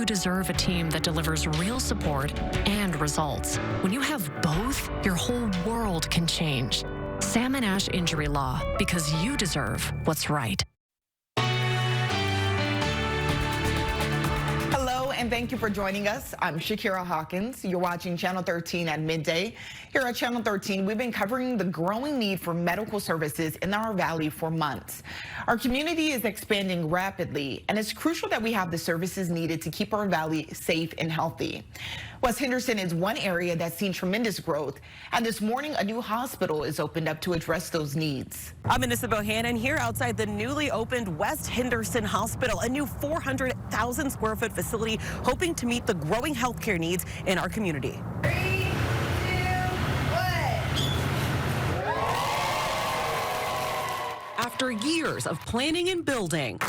You deserve a team that delivers real support and results. When you have both, your whole world can change. Sam and Ash Injury Law, because you deserve what's right. Hello, and thank you for joining us. I'm Shakira Hawkins. You're watching Channel 13 at midday. Here at Channel 13, we've been covering the growing need for medical services in our valley for months. Our community is expanding rapidly, and it's crucial that we have the services needed to keep our valley safe and healthy. West Henderson is one area that's seen tremendous growth, and this morning a new hospital is opened up to address those needs. I'm Anissa Bohannon here outside the newly opened West Henderson Hospital, a new 400,000 square foot facility hoping to meet the growing healthcare needs in our community. 3, 2, 1. After years of planning and building,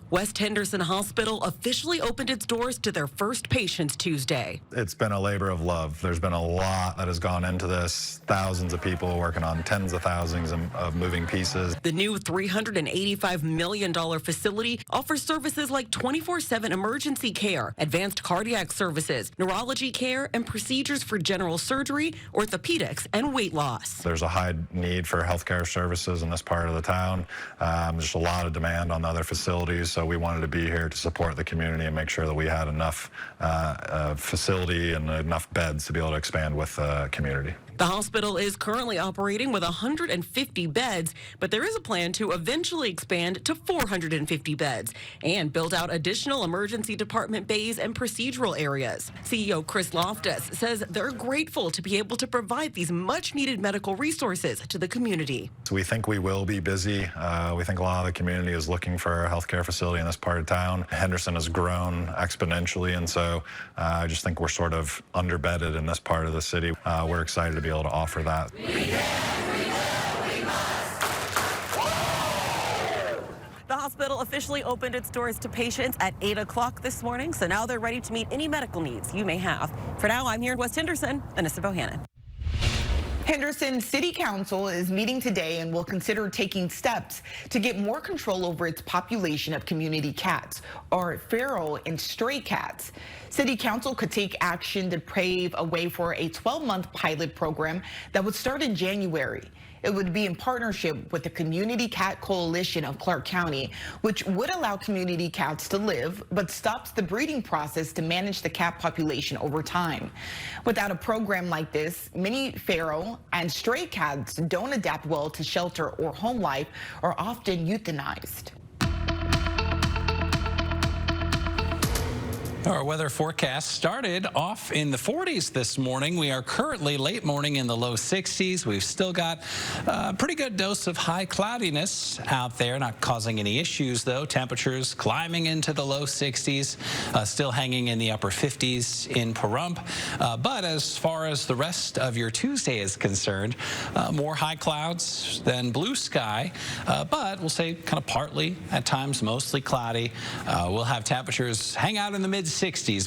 West Henderson Hospital officially opened its doors to their first patients Tuesday. It's been a labor of love. There's been a lot that has gone into this. Thousands of people working on tens of thousands of moving pieces. The new $385 million facility offers services like 24/7 emergency care, advanced cardiac services, neurology care, and procedures for general surgery, orthopedics, and weight loss. There's a high need for healthcare services in this part of the town. There's a lot of demand on the other facilities. So we wanted to be here to support the community and make sure that we had enough facility and enough beds to be able to expand with the community. The hospital is currently operating with 150 beds, but there is a plan to eventually expand to 450 beds and build out additional emergency department bays and procedural areas. CEO Chris Loftus says they're grateful to be able to provide these much-needed medical resources to the community. So we think we will be busy. We think a lot of the community is looking for a healthcare facility in this part of town. Henderson has grown exponentially, and so I just think we're sort of underbedded in this part of the city. We're excited to be able to offer that. The hospital officially opened its doors to patients at 8 o'clock this morning, so now they're ready to meet any medical needs you may have. For now, I'm here in West Henderson, Anissa Bohannon. Henderson City Council is meeting today and will consider taking steps to get more control over its population of community cats, or feral and stray cats. City Council could take action to pave a way for a 12-month pilot program that would start in January. It would be in partnership with the Community Cat Coalition of Clark County, which would allow community cats to live, but stops the breeding process to manage the cat population over time. Without a program like this, many feral and stray cats don't adapt well to shelter or home life, or often euthanized. Our weather forecast started off in the 40s this morning. We are currently late morning in the low 60s. We've still got a pretty good dose of high cloudiness out there, not causing any issues though. Temperatures climbing into the low 60s, still hanging in the upper 50s in Pahrump. But as far as the rest of your Tuesday is concerned, more high clouds than blue sky, but we'll say kind of partly, at times mostly cloudy. We'll have temperatures hang out in the mid-60s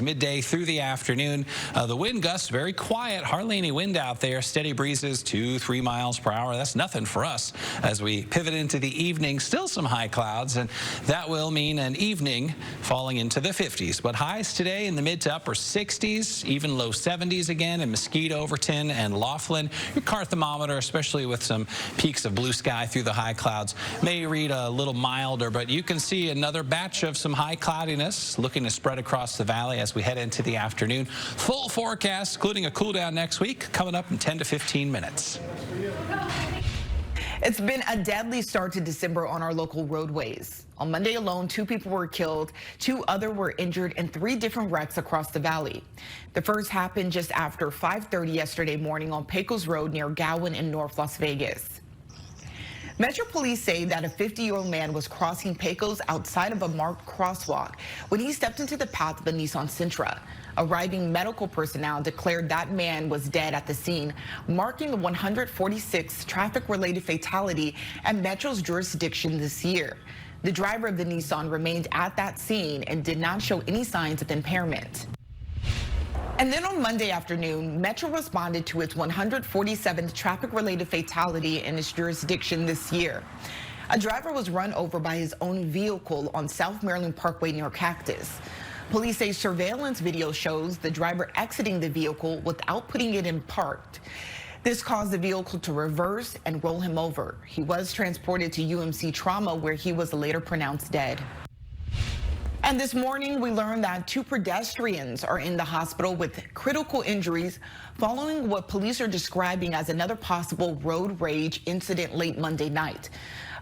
midday through the afternoon. The wind gusts very quiet, hardly any wind out there. Steady breezes 2-3 miles per hour. That's nothing for us as we pivot into the evening. Still some high clouds, and that will mean an evening falling into the 50s. But highs today in the mid to upper 60s, even low 70s again in Mesquite, Overton, and Laughlin. Your car thermometer, especially with some peaks of blue sky through the high clouds, may read a little milder, but you can see another batch of some high cloudiness looking to spread across the valley as we head into the afternoon. Full forecast, including a cool down next week, coming up in 10 to 15 minutes. It's been a deadly start to December on our local roadways. On Monday alone, 2 people were killed, 2 others were injured in 3 different wrecks across the valley. The first happened just after 5:30 yesterday morning on Pecos Road near Gowan in North Las Vegas. Metro Police say that a 50-year-old man was crossing Pecos outside of a marked crosswalk when he stepped into the path of a Nissan Sentra. Arriving medical personnel declared that man was dead at the scene, marking the 146th traffic-related fatality at Metro's jurisdiction this year. The driver of the Nissan remained at that scene and did not show any signs of impairment. And then on Monday afternoon, Metro responded to its 147th traffic-related fatality in its jurisdiction this year. A driver was run over by his own vehicle on South Maryland Parkway near Cactus. Police say surveillance video shows the driver exiting the vehicle without putting it in park. This caused the vehicle to reverse and roll him over. He was transported to UMC Trauma, where he was later pronounced dead. And this morning, we learned that 2 pedestrians are in the hospital with critical injuries following what police are describing as another possible road rage incident late Monday night.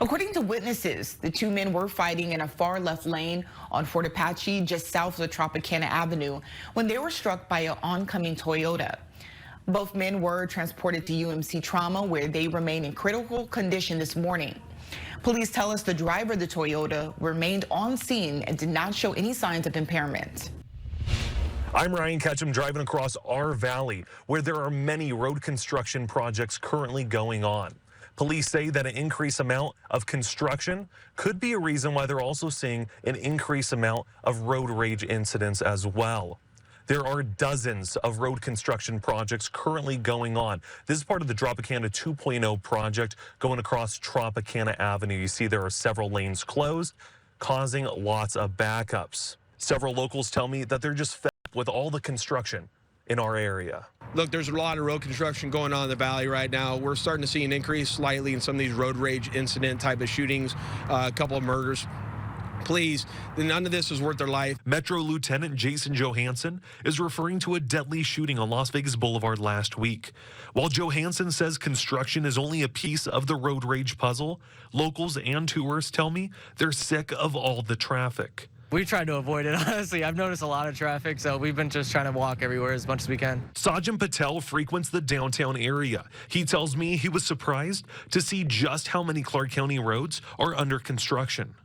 According to witnesses, the 2 men were fighting in a far left lane on Fort Apache, just south of Tropicana Avenue, when they were struck by an oncoming Toyota. Both men were transported to UMC Trauma, where they remain in critical condition this morning. Police tell us the driver of the Toyota remained on scene and did not show any signs of impairment. I'm Ryan Ketchum, driving across our valley, where there are many road construction projects currently going on. Police say that an increased amount of construction could be a reason why they're also seeing an increased amount of road rage incidents as well. There are dozens of road construction projects currently going on. This is part of the Tropicana 2.0 project going across Tropicana Avenue. You see there are several lanes closed, causing lots of backups. Several locals tell me that they're just fed up with all the construction in our area. Look, there's a lot of road construction going on in the valley right now. We're starting to see an increase slightly in some of these road rage incident type of shootings, a couple of murders. Please, none of this is worth their life. Metro Lieutenant Jason Johansson is referring to a deadly shooting on Las Vegas Boulevard last week. While Johansson says construction is only a piece of the road rage puzzle, locals and tourists tell me they're sick of all the traffic. We tried to avoid it, honestly. I've noticed a lot of traffic, so we've been just trying to walk everywhere as much as we can. Sajjan Patel frequents the downtown area. He tells me he was surprised to see just how many Clark County roads are under construction.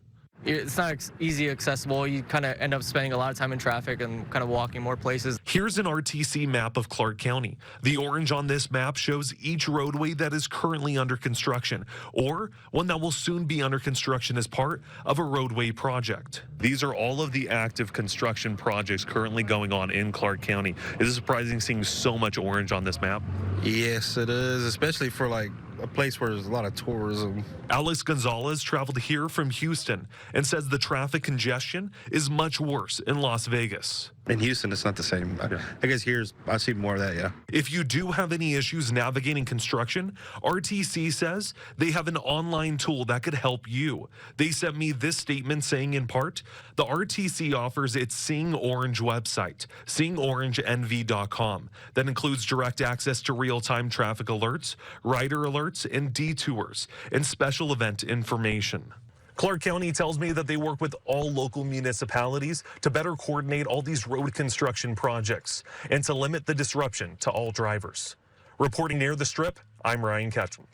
It's not easy accessible. You kind of end up spending a lot of time in traffic and kind of walking more places. Here's an RTC map of Clark County. The orange on this map shows each roadway that is currently under construction, or one that will soon be under construction as part of a roadway project. These are all of the active construction projects currently going on in Clark County. Is it surprising seeing so much orange on this map? Yes, it is, especially for like a place where there's a lot of tourism. Alex Gonzalez traveled here from Houston and says the traffic congestion is much worse in Las Vegas. In Houston, it's not the same. I guess here's, I see more of that, yeah. If you do have any issues navigating construction, RTC says they have an online tool that could help you. They sent me this statement saying, in part, the RTC offers its Seeing Orange website, seeingorangenv.com, that includes direct access to real-time traffic alerts, rider alerts, and detours, and special event information. Clark County tells me that they work with all local municipalities to better coordinate all these road construction projects and to limit the disruption to all drivers. Reporting near the Strip, I'm Ryan Ketchum.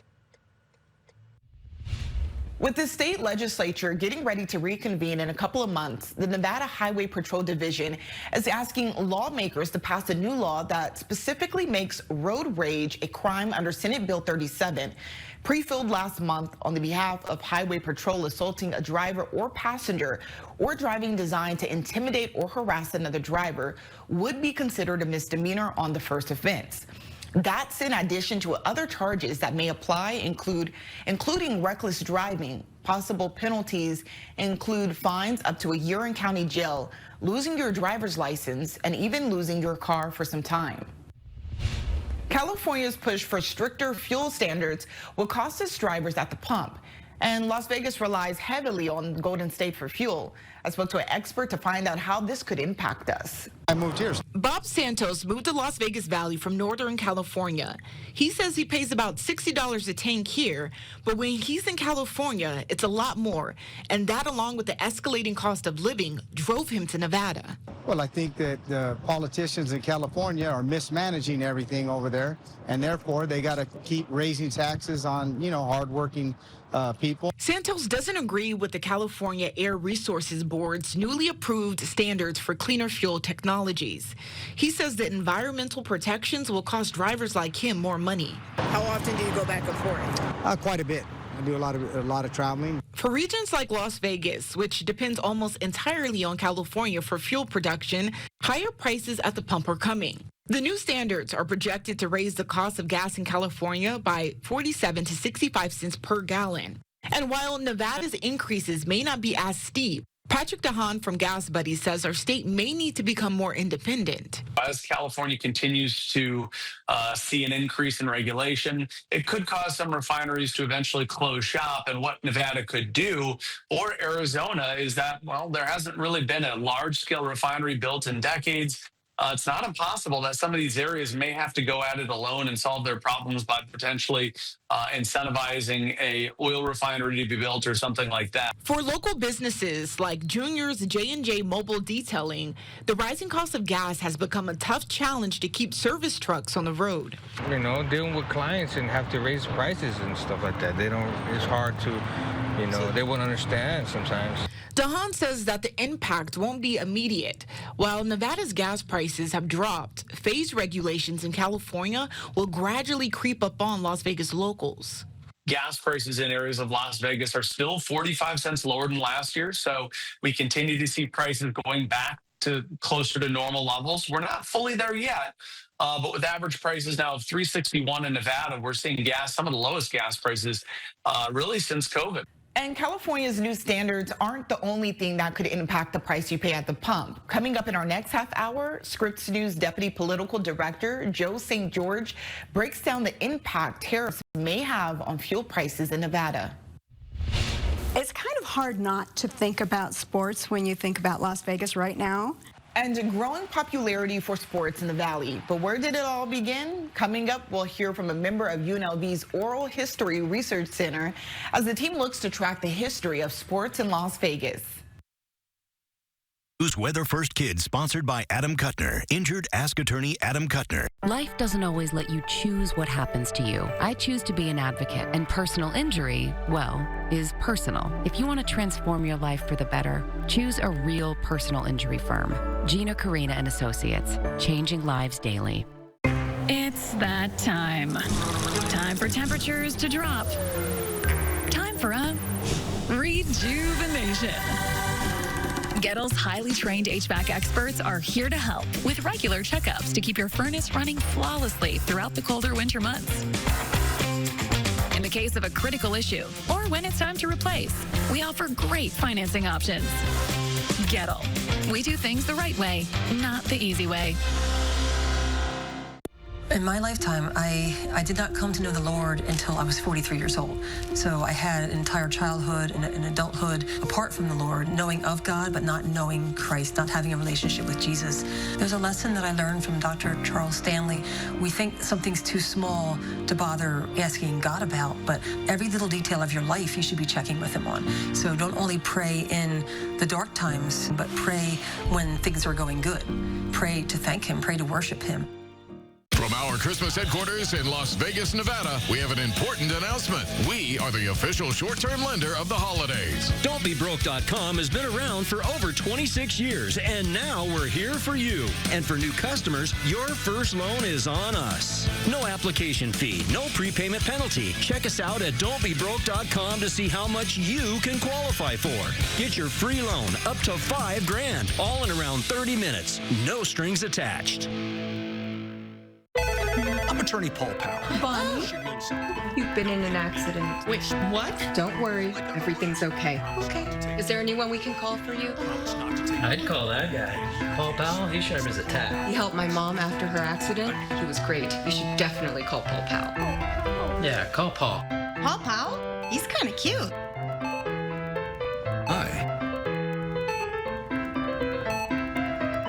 With the state legislature getting ready to reconvene in a couple of months, the Nevada Highway Patrol Division is asking lawmakers to pass a new law that specifically makes road rage a crime under Senate Bill 37. Pre-filled last month on the behalf of Highway Patrol, assaulting a driver or passenger or driving designed to intimidate or harass another driver would be considered a misdemeanor on the first offense. That's in addition to other charges that may apply, including reckless driving. Possible penalties include fines up to a year in county jail, losing your driver's license, and even losing your car for some time. California's push for stricter fuel standards will cost its drivers at the pump, and Las Vegas relies heavily on Golden State for fuel. I spoke to an expert to find out how this could impact us. I moved here. Bob Santos moved to Las Vegas Valley from Northern California. He says he pays about $60 a tank here, but when he's in California, it's a lot more. And that, along with the escalating cost of living, drove him to Nevada. Well, I think that the politicians in California are mismanaging everything over there, and therefore they got to keep raising taxes on, hardworking people. Santos doesn't agree with the California Air Resources Board's newly approved standards for cleaner fuel technologies. He says that environmental protections will cost drivers like him more money. How often do you go back and forth? Quite a bit. I do a lot of traveling. For regions like Las Vegas, which depends almost entirely on California for fuel production, higher prices at the pump are coming. The new standards are projected to raise the cost of gas in California by 47 to 65 cents per gallon. And while Nevada's increases may not be as steep, Patrick DeHaan from Gas Buddy says our state may need to become more independent. As California continues to see an increase in regulation, it could cause some refineries to eventually close shop. And what Nevada could do, or Arizona, is that, well, there hasn't really been a large-scale refinery built in decades. It's not impossible that some of these areas may have to go at it alone and solve their problems by potentially incentivizing a oil refinery to be built or something like that. For local businesses like Junior's J&J Mobile Detailing, the rising cost of gas has become a tough challenge to keep service trucks on the road. You know, dealing with clients and have to raise prices and stuff like that. It's hard to, you know, they won't understand sometimes. DeHaan says that the impact won't be immediate. While Nevada's gas prices have dropped, phase regulations in California will gradually creep up on Las Vegas locals. Gas prices in areas of Las Vegas are still 45 cents lower than last year, so we continue to see prices going back to closer to normal levels. We're not fully there yet, but with average prices now of $3.61 in Nevada, we're seeing some of the lowest gas prices really since COVID. And California's new standards aren't the only thing that could impact the price you pay at the pump. Coming up in our next half hour, Scripps News Deputy Political Director Joe St. George breaks down the impact tariffs may have on fuel prices in Nevada. It's kind of hard not to think about sports when you think about Las Vegas right now. And a growing popularity for sports in the Valley. But where did it all begin? Coming up, we'll hear from a member of UNLV's Oral History Research Center as the team looks to track the history of sports in Las Vegas. News Weather First Kids, sponsored by Adam Kuttner. Injured? Ask attorney Adam Kuttner. Life doesn't always let you choose what happens to you. I choose to be an advocate, and personal injury, well, is personal. If you want to transform your life for the better, choose a real personal injury firm. Gina Carina and Associates, changing lives daily. It's that time. Time for temperatures to drop. Time for a rejuvenation. Gettel's highly trained HVAC experts are here to help with regular checkups to keep your furnace running flawlessly throughout the colder winter months. In the case of a critical issue or when it's time to replace, we offer great financing options. Gettel. We do things the right way, not the easy way. In my lifetime, I did not come to know the Lord until I was 43 years old. So I had an entire childhood and an adulthood apart from the Lord, knowing of God, but not knowing Christ, not having a relationship with Jesus. There's a lesson that I learned from Dr. Charles Stanley. We think something's too small to bother asking God about, but every little detail of your life you should be checking with him on. So don't only pray in the dark times, but pray when things are going good. Pray to thank him, pray to worship him. From our Christmas headquarters in Las Vegas, Nevada, we have an important announcement. We are the official short-term lender of the holidays. Don'tBeBroke.com has been around for over 26 years, and now we're here for you. And for new customers, your first loan is on us. No application fee, no prepayment penalty. Check us out at Don'tBeBroke.com to see how much you can qualify for. Get your free loan up to $5,000, all in around 30 minutes. No strings attached. I'm attorney Paul Powell. Bonnie, you've been in an accident. Wait, what? Don't worry, everything's okay. Okay. Is there anyone we can call for you? I'd call that guy. Paul Powell, he's sharp as a tack. He helped my mom after her accident. He was great. You should definitely call Paul Powell. Yeah, call Paul. Paul Powell? He's kind of cute. Hi.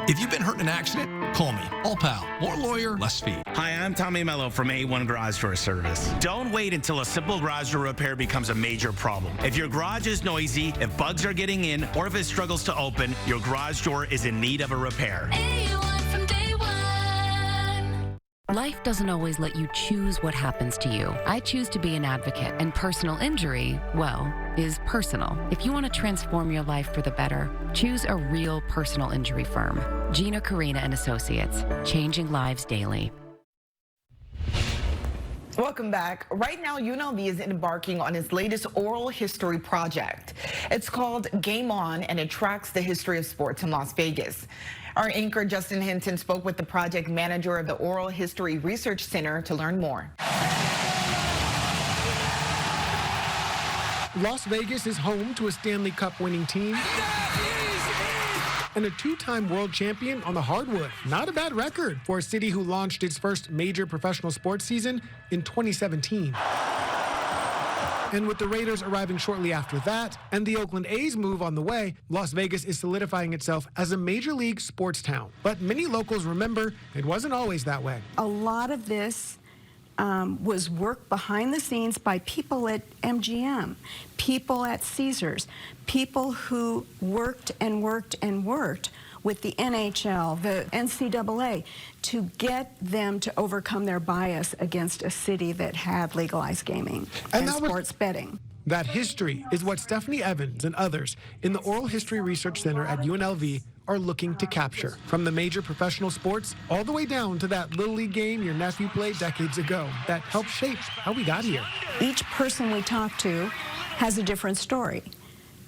If you've been hurt in an accident, call me. Paul Powell. More lawyer, less fee. Hi, I'm Tommy Mello from A1 Garage Door Service. Don't wait until a simple garage door repair becomes a major problem. If your garage is noisy, if bugs are getting in, or if it struggles to open, your garage door is in need of a repair. A1 from day one. Life doesn't always let you choose what happens to you. I choose to be an advocate, and personal injury, well, is personal. If you want to transform your life for the better, choose a real personal injury firm. Gina Carina and Associates, changing lives daily. Welcome back. Right now, UNLV is embarking on its latest oral history project. It's called Game On, and it tracks the history of sports in Las Vegas. Our anchor, Justin Hinton, spoke with the project manager of the Oral History Research Center to learn more. Las Vegas is home to a Stanley Cup winning team and a two-time world champion on the hardwood. Not a bad record for a city who launched its first major professional sports season in 2017. And with the Raiders arriving shortly after that, and the Oakland A's move on the way, Las Vegas is solidifying itself as a major league sports town. But many locals remember it wasn't always that way. A lot of this was work behind the scenes by people at MGM, people at Caesars, people who worked and worked and worked with the NHL, the NCAA, to get them to overcome their bias against a city that had legalized gaming and sports betting. That history is what Stephanie Evans and others in the Oral History Research Center at UNLV are looking to capture, from the major professional sports all the way down to that Little League game your nephew played decades ago that helped shape how we got here. Each person we talk to has a different story.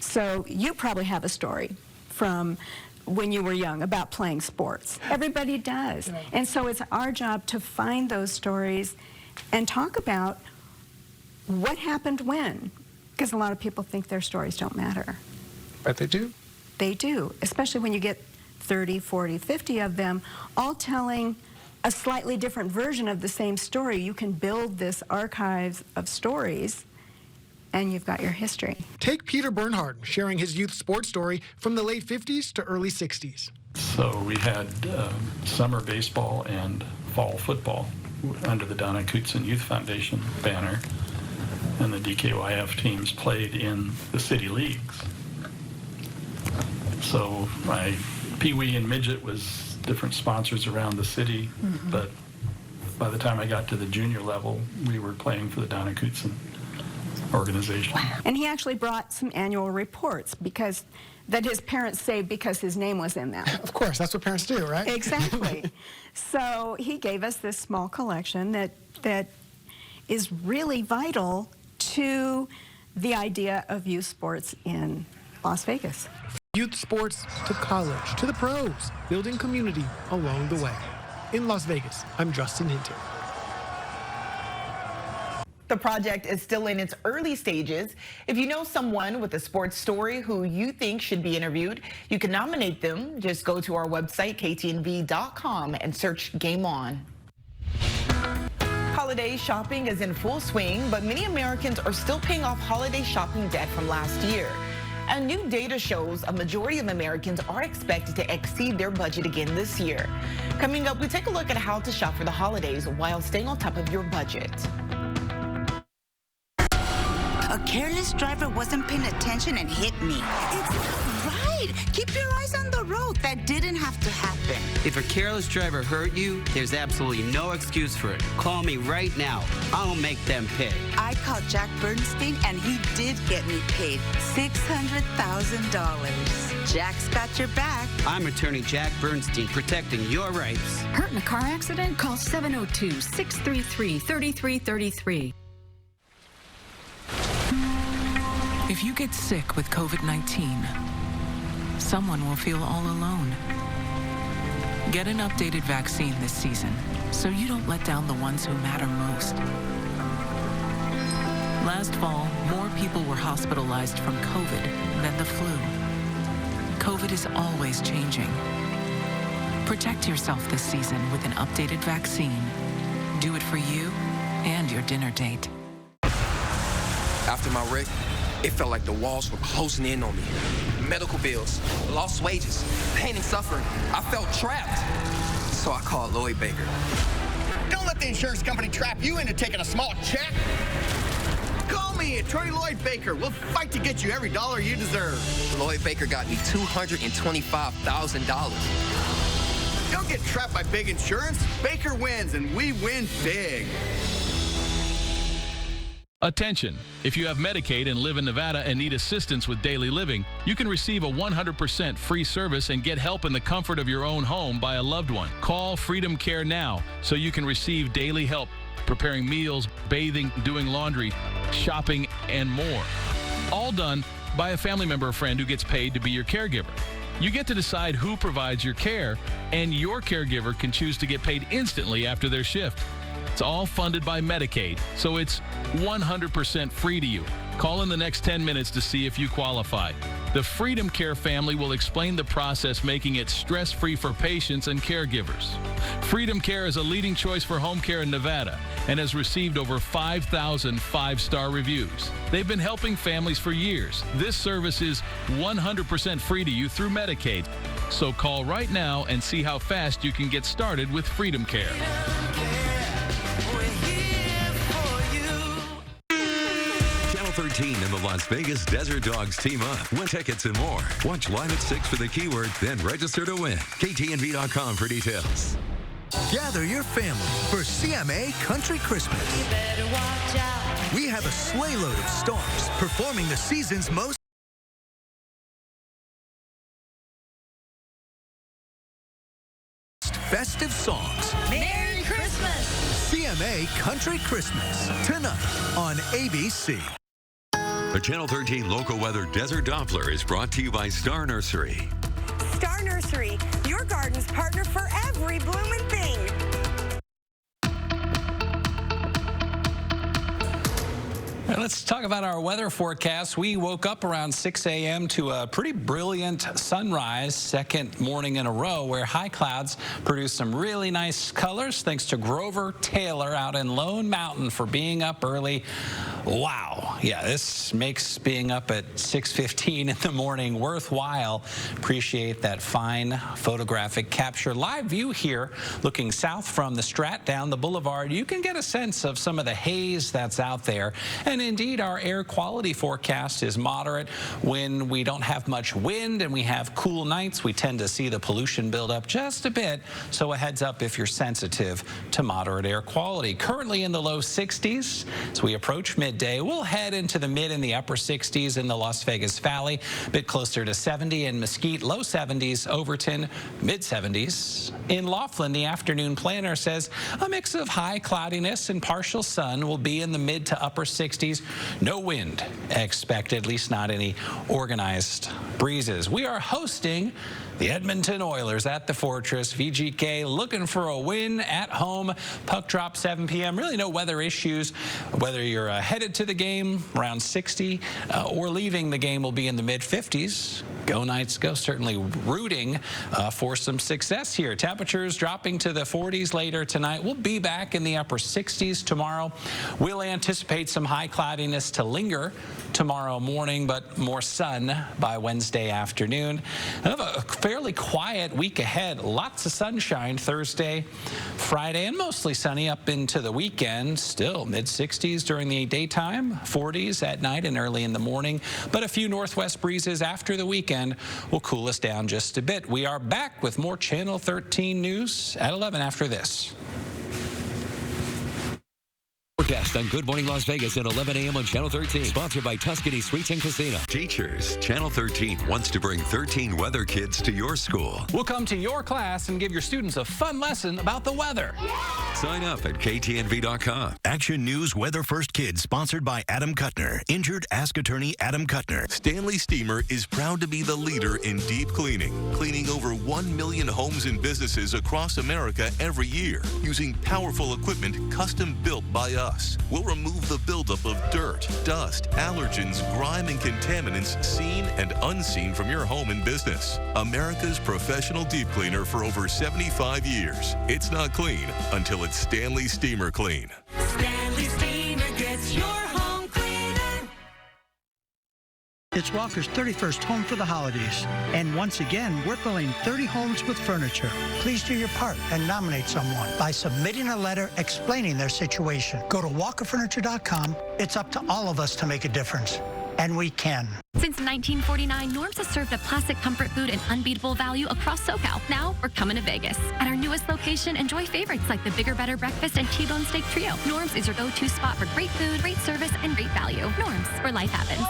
So you probably have a story from when you were young about playing sports. Everybody does. And so it's our job to find those stories and talk about what happened when, because a lot of people think their stories don't matter. But they do. They do, especially when you get 30, 40, 50 of them all telling a slightly different version of the same story. You can build this archive of stories, and you've got your history. Take Peter Bernhard sharing his youth sports story from the late 50s to early 60s. So we had summer baseball and fall football under the Donna Cootson Youth Foundation banner, and the DKYF teams played in the city leagues. So my Pee-wee and Midget was different sponsors around the city, but by the time I got to the junior level, we were playing for the Donna Cootson organization. And he actually brought some annual reports because that his parents saved because his name was in them. Of course, that's what parents do, right? Exactly. So he gave us this small collection that is really vital to the idea of youth sports in Las Vegas. Youth sports to college, to the pros, building community along the way. In Las Vegas, I'm Justin Hinton. The project is still in its early stages. If you know someone with a sports story who you think should be interviewed, you can nominate them. Just go to our website, KTNV.com, and search Game On. Holiday shopping is in full swing, but many Americans are still paying off holiday shopping debt from last year. And new data shows a majority of Americans are expected to exceed their budget again this year. Coming up, we take a look at how to shop for the holidays while staying on top of your budget. A careless driver wasn't paying attention and hit me. It's not right. Keep your eyes on the road. That didn't have to happen. If a careless driver hurt you, there's absolutely no excuse for it. Call me right now. I'll make them pay. I called Jack Bernstein, and he did get me paid $600,000. Jack's got your back. I'm attorney Jack Bernstein, protecting your rights. Hurt in a car accident? Call 702-633-3333. If you get sick with COVID-19, someone will feel all alone. Get an updated vaccine this season so you don't let down the ones who matter most. Last fall, more people were hospitalized from COVID than the flu. COVID is always changing. Protect yourself this season with an updated vaccine. Do it for you and your dinner date. After my wreck, it felt like the walls were closing in on me. Medical bills, lost wages, pain and suffering. I felt trapped. So I called Lloyd Baker. Don't let the insurance company trap you into taking a small check. Call me, Attorney Lloyd Baker. We'll fight to get you every dollar you deserve. Lloyd Baker got me $225,000. Don't get trapped by big insurance. Baker wins, and we win big. Attention! If you have Medicaid and live in Nevada and need assistance with daily living, you can receive a 100% free service and get help in the comfort of your own home by a loved one. Call Freedom Care now so you can receive daily help preparing meals, bathing, doing laundry, shopping, and more. All done by a family member or friend who gets paid to be your caregiver. You get to decide who provides your care, and your caregiver can choose to get paid instantly after their shift. It's all funded by Medicaid, so it's 100% free to you. Call in the next 10 minutes to see if you qualify. The Freedom Care family will explain the process, making it stress-free for patients and caregivers. Freedom Care is a leading choice for home care in Nevada and has received over 5,000 five-star reviews. They've been helping families for years. This service is 100% free to you through Medicaid. So call right now and see how fast you can get started with Freedom Care. Channel 13 and the Las Vegas Desert Dogs team up. Win tickets and more. Watch Live at 6 for the keyword, then register to win. KTNV.com for details. Gather your family for CMA Country Christmas. We have a sleigh load of stars performing the season's most festive songs. Merry Christmas! CMA Country Christmas, tonight on ABC. The Channel 13 local weather Desert Doppler is brought to you by Star Nursery. Star Nursery, your garden's partner for every blooming thing. Let's talk about our weather forecast. We woke up around 6 a.m. to a pretty brilliant sunrise, second morning in a row, where high clouds produced some really nice colors, thanks to Grover Taylor out in Lone Mountain for being up early. Wow. Yeah, this makes being up at 6:15 in the morning worthwhile. Appreciate that fine photographic capture. Live view here, looking south from the Strat down the boulevard. You can get a sense of some of the haze that's out there. And indeed, our air quality forecast is moderate. When we don't have much wind and we have cool nights, we tend to see the pollution build up just a bit. So a heads up if you're sensitive to moderate air quality. Currently in the low 60s. As we approach midday, we'll head into the mid and the upper 60s in the Las Vegas Valley. A bit closer to 70 in Mesquite, low 70s, Overton, mid 70s. In Laughlin, the afternoon planner says a mix of high cloudiness and partial sun will be in the mid to upper 60s. No wind expected, at least not any organized breezes. We are hosting the Edmonton Oilers at the Fortress. VGK looking for a win at home. Puck drop 7 p.m. Really no weather issues. Whether you're headed to the game around 60 or leaving the game will be in the mid-50s. Go Knights, go. Certainly rooting for some success here. Temperatures dropping to the 40s later tonight. We'll be back in the upper 60s tomorrow. We'll anticipate some high cloudiness to linger tomorrow morning, but more sun by Wednesday afternoon. I have a fairly quiet week ahead. Lots of sunshine Thursday, Friday, and mostly sunny up into the weekend. Still mid-60s during the daytime, 40s at night and early in the morning. But a few northwest breezes after the weekend will cool us down just a bit. We are back with more Channel 13 news at 11 after this. Forecast on Good Morning Las Vegas at 11 a.m. on Channel 13. Sponsored by Tuscany Suites and Casino. Teachers, Channel 13 wants to bring 13 weather kids to your school. We'll come to your class and give your students a fun lesson about the weather. Sign up at KTNV.com. Action News Weather First Kids, sponsored by Adam Kuttner. Injured, ask attorney Adam Kuttner. Stanley Steamer is proud to be the leader in deep cleaning, cleaning over 1 million homes and businesses across America every year, using powerful equipment custom built by us. We'll remove the buildup of dirt, dust, allergens, grime, and contaminants seen and unseen from your home and business. America's professional deep cleaner for over 75 years. It's not clean until it's Stanley Steamer Clean. Stanley Steamer gets your home cleaner. It's Walker's 31st home for the holidays. And once again, we're filling 30 homes with furniture. Please do your part and nominate someone by submitting a letter explaining their situation. Go to walkerfurniture.com. It's up to all of us to make a difference. And we can. Since 1949, Norm's has served a classic comfort food and unbeatable value across SoCal. Now, we're coming to Vegas. At our newest location, enjoy favorites like the Bigger Better Breakfast and T-Bone Steak Trio. Norm's is your go-to spot for great food, great service, and great value. Norm's, where life happens.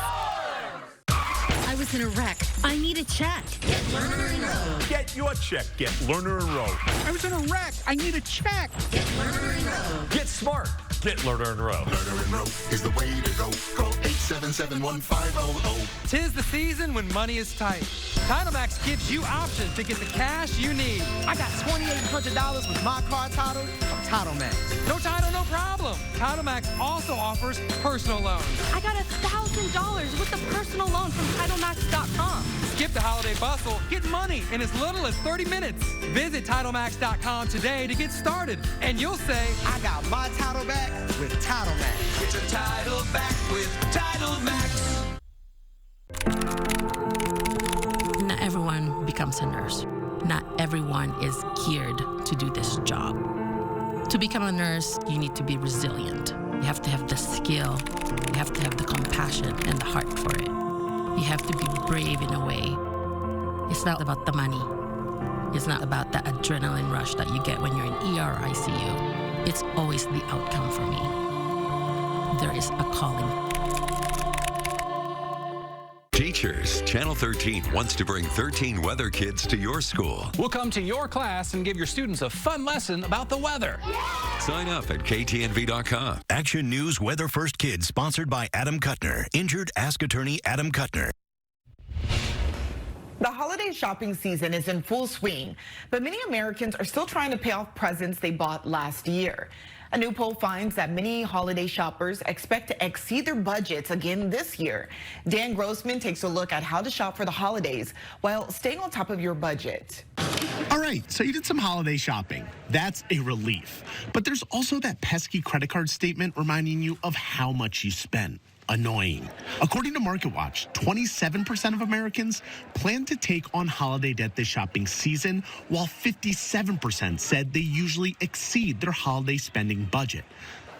I was in a wreck. I need a check. Get Lerner and Rowe. Get your check. Get Lerner and Rowe. I was in a wreck. I need a check. Get Lerner and Rowe. Get smart. Get Lerner and Rowe. Lerner and Rowe is the way to go. Call 877-1500. 'Tis the season when money is tight. TitleMax gives you options to get the cash you need. I got $2,800 with my car title from TitleMax. No title, no problem. problem. Title Max also offers personal loans. I got $1,000 with a personal loan from TitleMax.com. Skip the holiday bustle. Get money in as little as 30 minutes. Visit TitleMax.com today to get started, and you'll say, I got my title back with Title Max. Get your title back with Title Max. Not everyone becomes a nurse. Not everyone is geared to do this job. To become a nurse, you need to be resilient. You have to have the skill. You have to have the compassion and the heart for it. You have to be brave in a way. It's not about the money. It's not about the adrenaline rush that you get when you're in ER or ICU. It's always the outcome for me. There is a calling. Teachers, Channel 13 wants to bring 13 weather kids to your school. We'll come to your class and give your students a fun lesson about the weather. Sign up at KTNV.com. Action News Weather First Kids, sponsored by Adam Kuttner. Injured, ask attorney Adam Kuttner. The holiday shopping season is in full swing, but many Americans are still trying to pay off presents they bought last year. A new poll finds that many holiday shoppers expect to exceed their budgets again this year. Dan Grossman takes a look at how to shop for the holidays while staying on top of your budget. All right, so you did some holiday shopping. That's a relief. But there's also that pesky credit card statement reminding you of how much you spent. Annoying. According to MarketWatch, 27% of Americans plan to take on holiday debt this shopping season, while 57% said they usually exceed their holiday spending budget.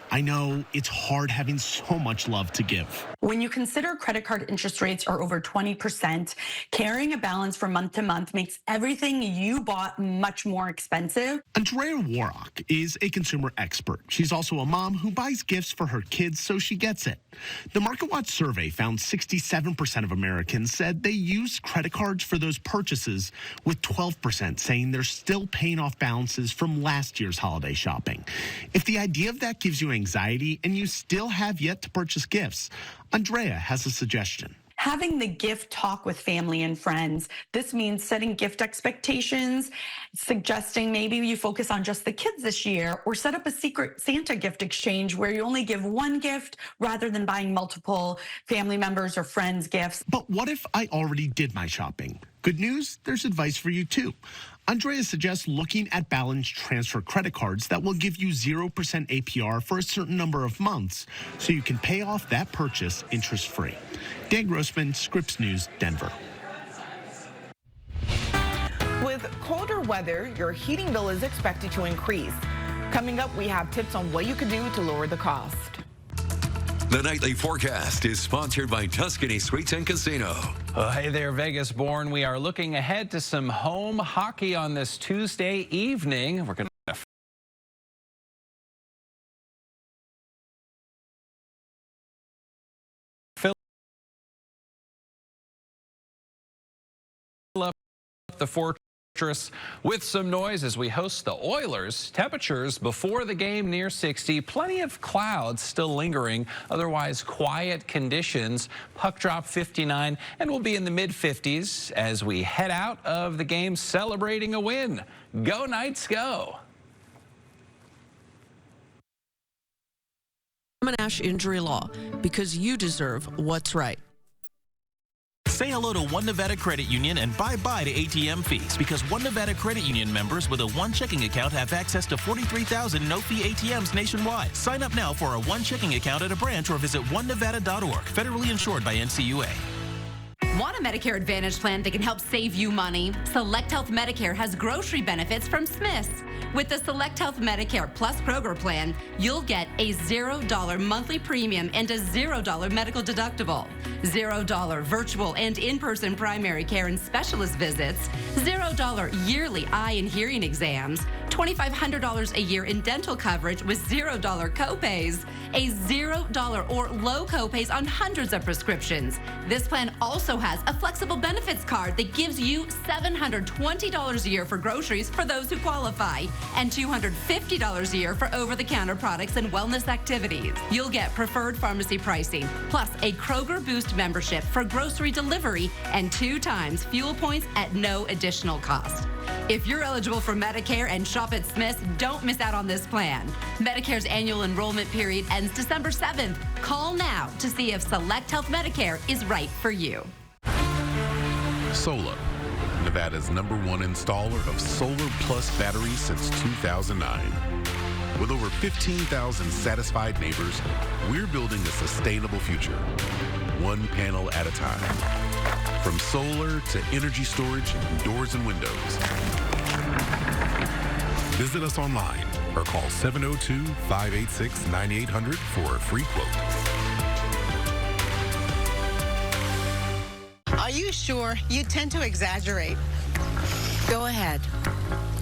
I know it's hard having so much love to give. When you consider credit card interest rates are over 20%, carrying a balance from month to month makes everything you bought much more expensive. Andrea Warrock is a consumer expert. She's also a mom who buys gifts for her kids, so she gets it. The MarketWatch survey found 67% of Americans said they use credit cards for those purchases, with 12% saying they're still paying off balances from last year's holiday shopping. If the idea of that gives you anxiety and you still have yet to purchase gifts, Andrea has a suggestion. Having the gift talk with family and friends. This means setting gift expectations, suggesting maybe you focus on just the kids this year, or set up a secret Santa gift exchange where you only give one gift rather than buying multiple family members or friends gifts. But what if I already did my shopping? Good news, there's advice for you too. Andrea suggests looking at balance transfer credit cards that will give you 0% APR for a certain number of months, so you can pay off that purchase interest-free. Dan Grossman, Scripps News, Denver. With colder weather, your heating bill is expected to increase. Coming up, we have tips on what you could do to lower the cost. The nightly forecast is sponsored by Tuscany Suites and Casino. Hey there, Vegas born. We are looking ahead to some home hockey on this Tuesday evening. We're going to fill up the fortress with some noise as we host the Oilers. Temperatures before the game near 60. Plenty of clouds still lingering. Otherwise quiet conditions. Puck drop 59 and we'll be in the mid-50s as we head out of the game celebrating a win. Go Knights, go. Ash Injury Law, because you deserve what's right. Say hello to One Nevada Credit Union and bye-bye to ATM fees, because One Nevada Credit Union members with a one checking account have access to 43,000 no-fee ATMs nationwide. Sign up now for a one checking account at a branch or visit onenevada.org. Federally insured by NCUA. Want a Medicare Advantage plan that can help save you money? Select Health Medicare has grocery benefits from Smith's. With the Select Health Medicare Plus Kroger plan, you'll get a $0 monthly premium and a $0 medical deductible, $0 virtual and in-person primary care and specialist visits, $0 yearly eye and hearing exams, $2,500 a year in dental coverage with $0 copays, a $0 or low copays on hundreds of prescriptions. This plan also has a flexible benefits card that gives you $720 a year for groceries for those who qualify, and $250 a year for over-the-counter products and wellness activities. You'll get preferred pharmacy pricing, plus a Kroger Boost membership for grocery delivery and 2 times fuel points at no additional cost. If you're eligible for Medicare and shop at Smith's, don't miss out on this plan. Medicare's annual enrollment period ends December 7th. Call now to see if Select Health Medicare is right for you. Solar, Nevada's #1 installer of Solar Plus batteries since 2009. With over 15,000 satisfied neighbors, we're building a sustainable future, one panel at a time. From solar to energy storage, doors and windows. Visit us online or call 702-586-9800 for a free quote. Are you sure? You tend to exaggerate. Go ahead.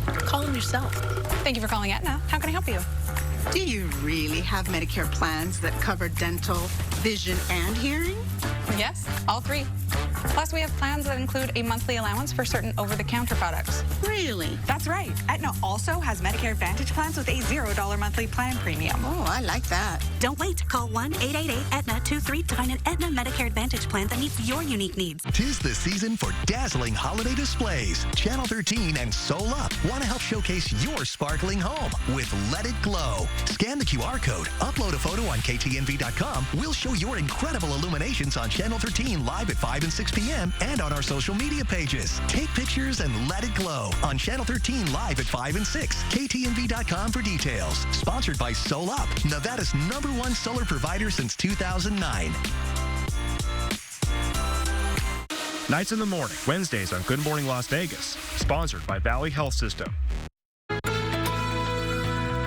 Call him yourself. Thank you for calling Aetna. How can I help you? Do you really have Medicare plans that cover dental, vision, and hearing? Yes, all three. Plus, we have plans that include a monthly allowance for certain over-the-counter products. Really? That's right. Aetna also has Medicare Advantage plans with a $0 monthly plan premium. Oh, I like that. Don't wait. Call 1-888-AETNA-23 to find an Aetna Medicare Advantage plan that meets your unique needs. 'Tis the season for dazzling holiday displays. Channel 13 and Soul Up want to help showcase your sparkling home with Let It Glow. Scan the QR code, upload a photo on KTNV.com. We'll show your incredible illuminations on Channel 13 live at 5 and 6 p.m. and on our social media pages. Take pictures and let it glow on Channel 13 live at 5 and 6. KTNV.com for details. Sponsored by Soul Up, Nevada's #1 solar provider since 2009. Nights in the morning, Wednesdays on Good Morning Las Vegas. Sponsored by Valley Health System.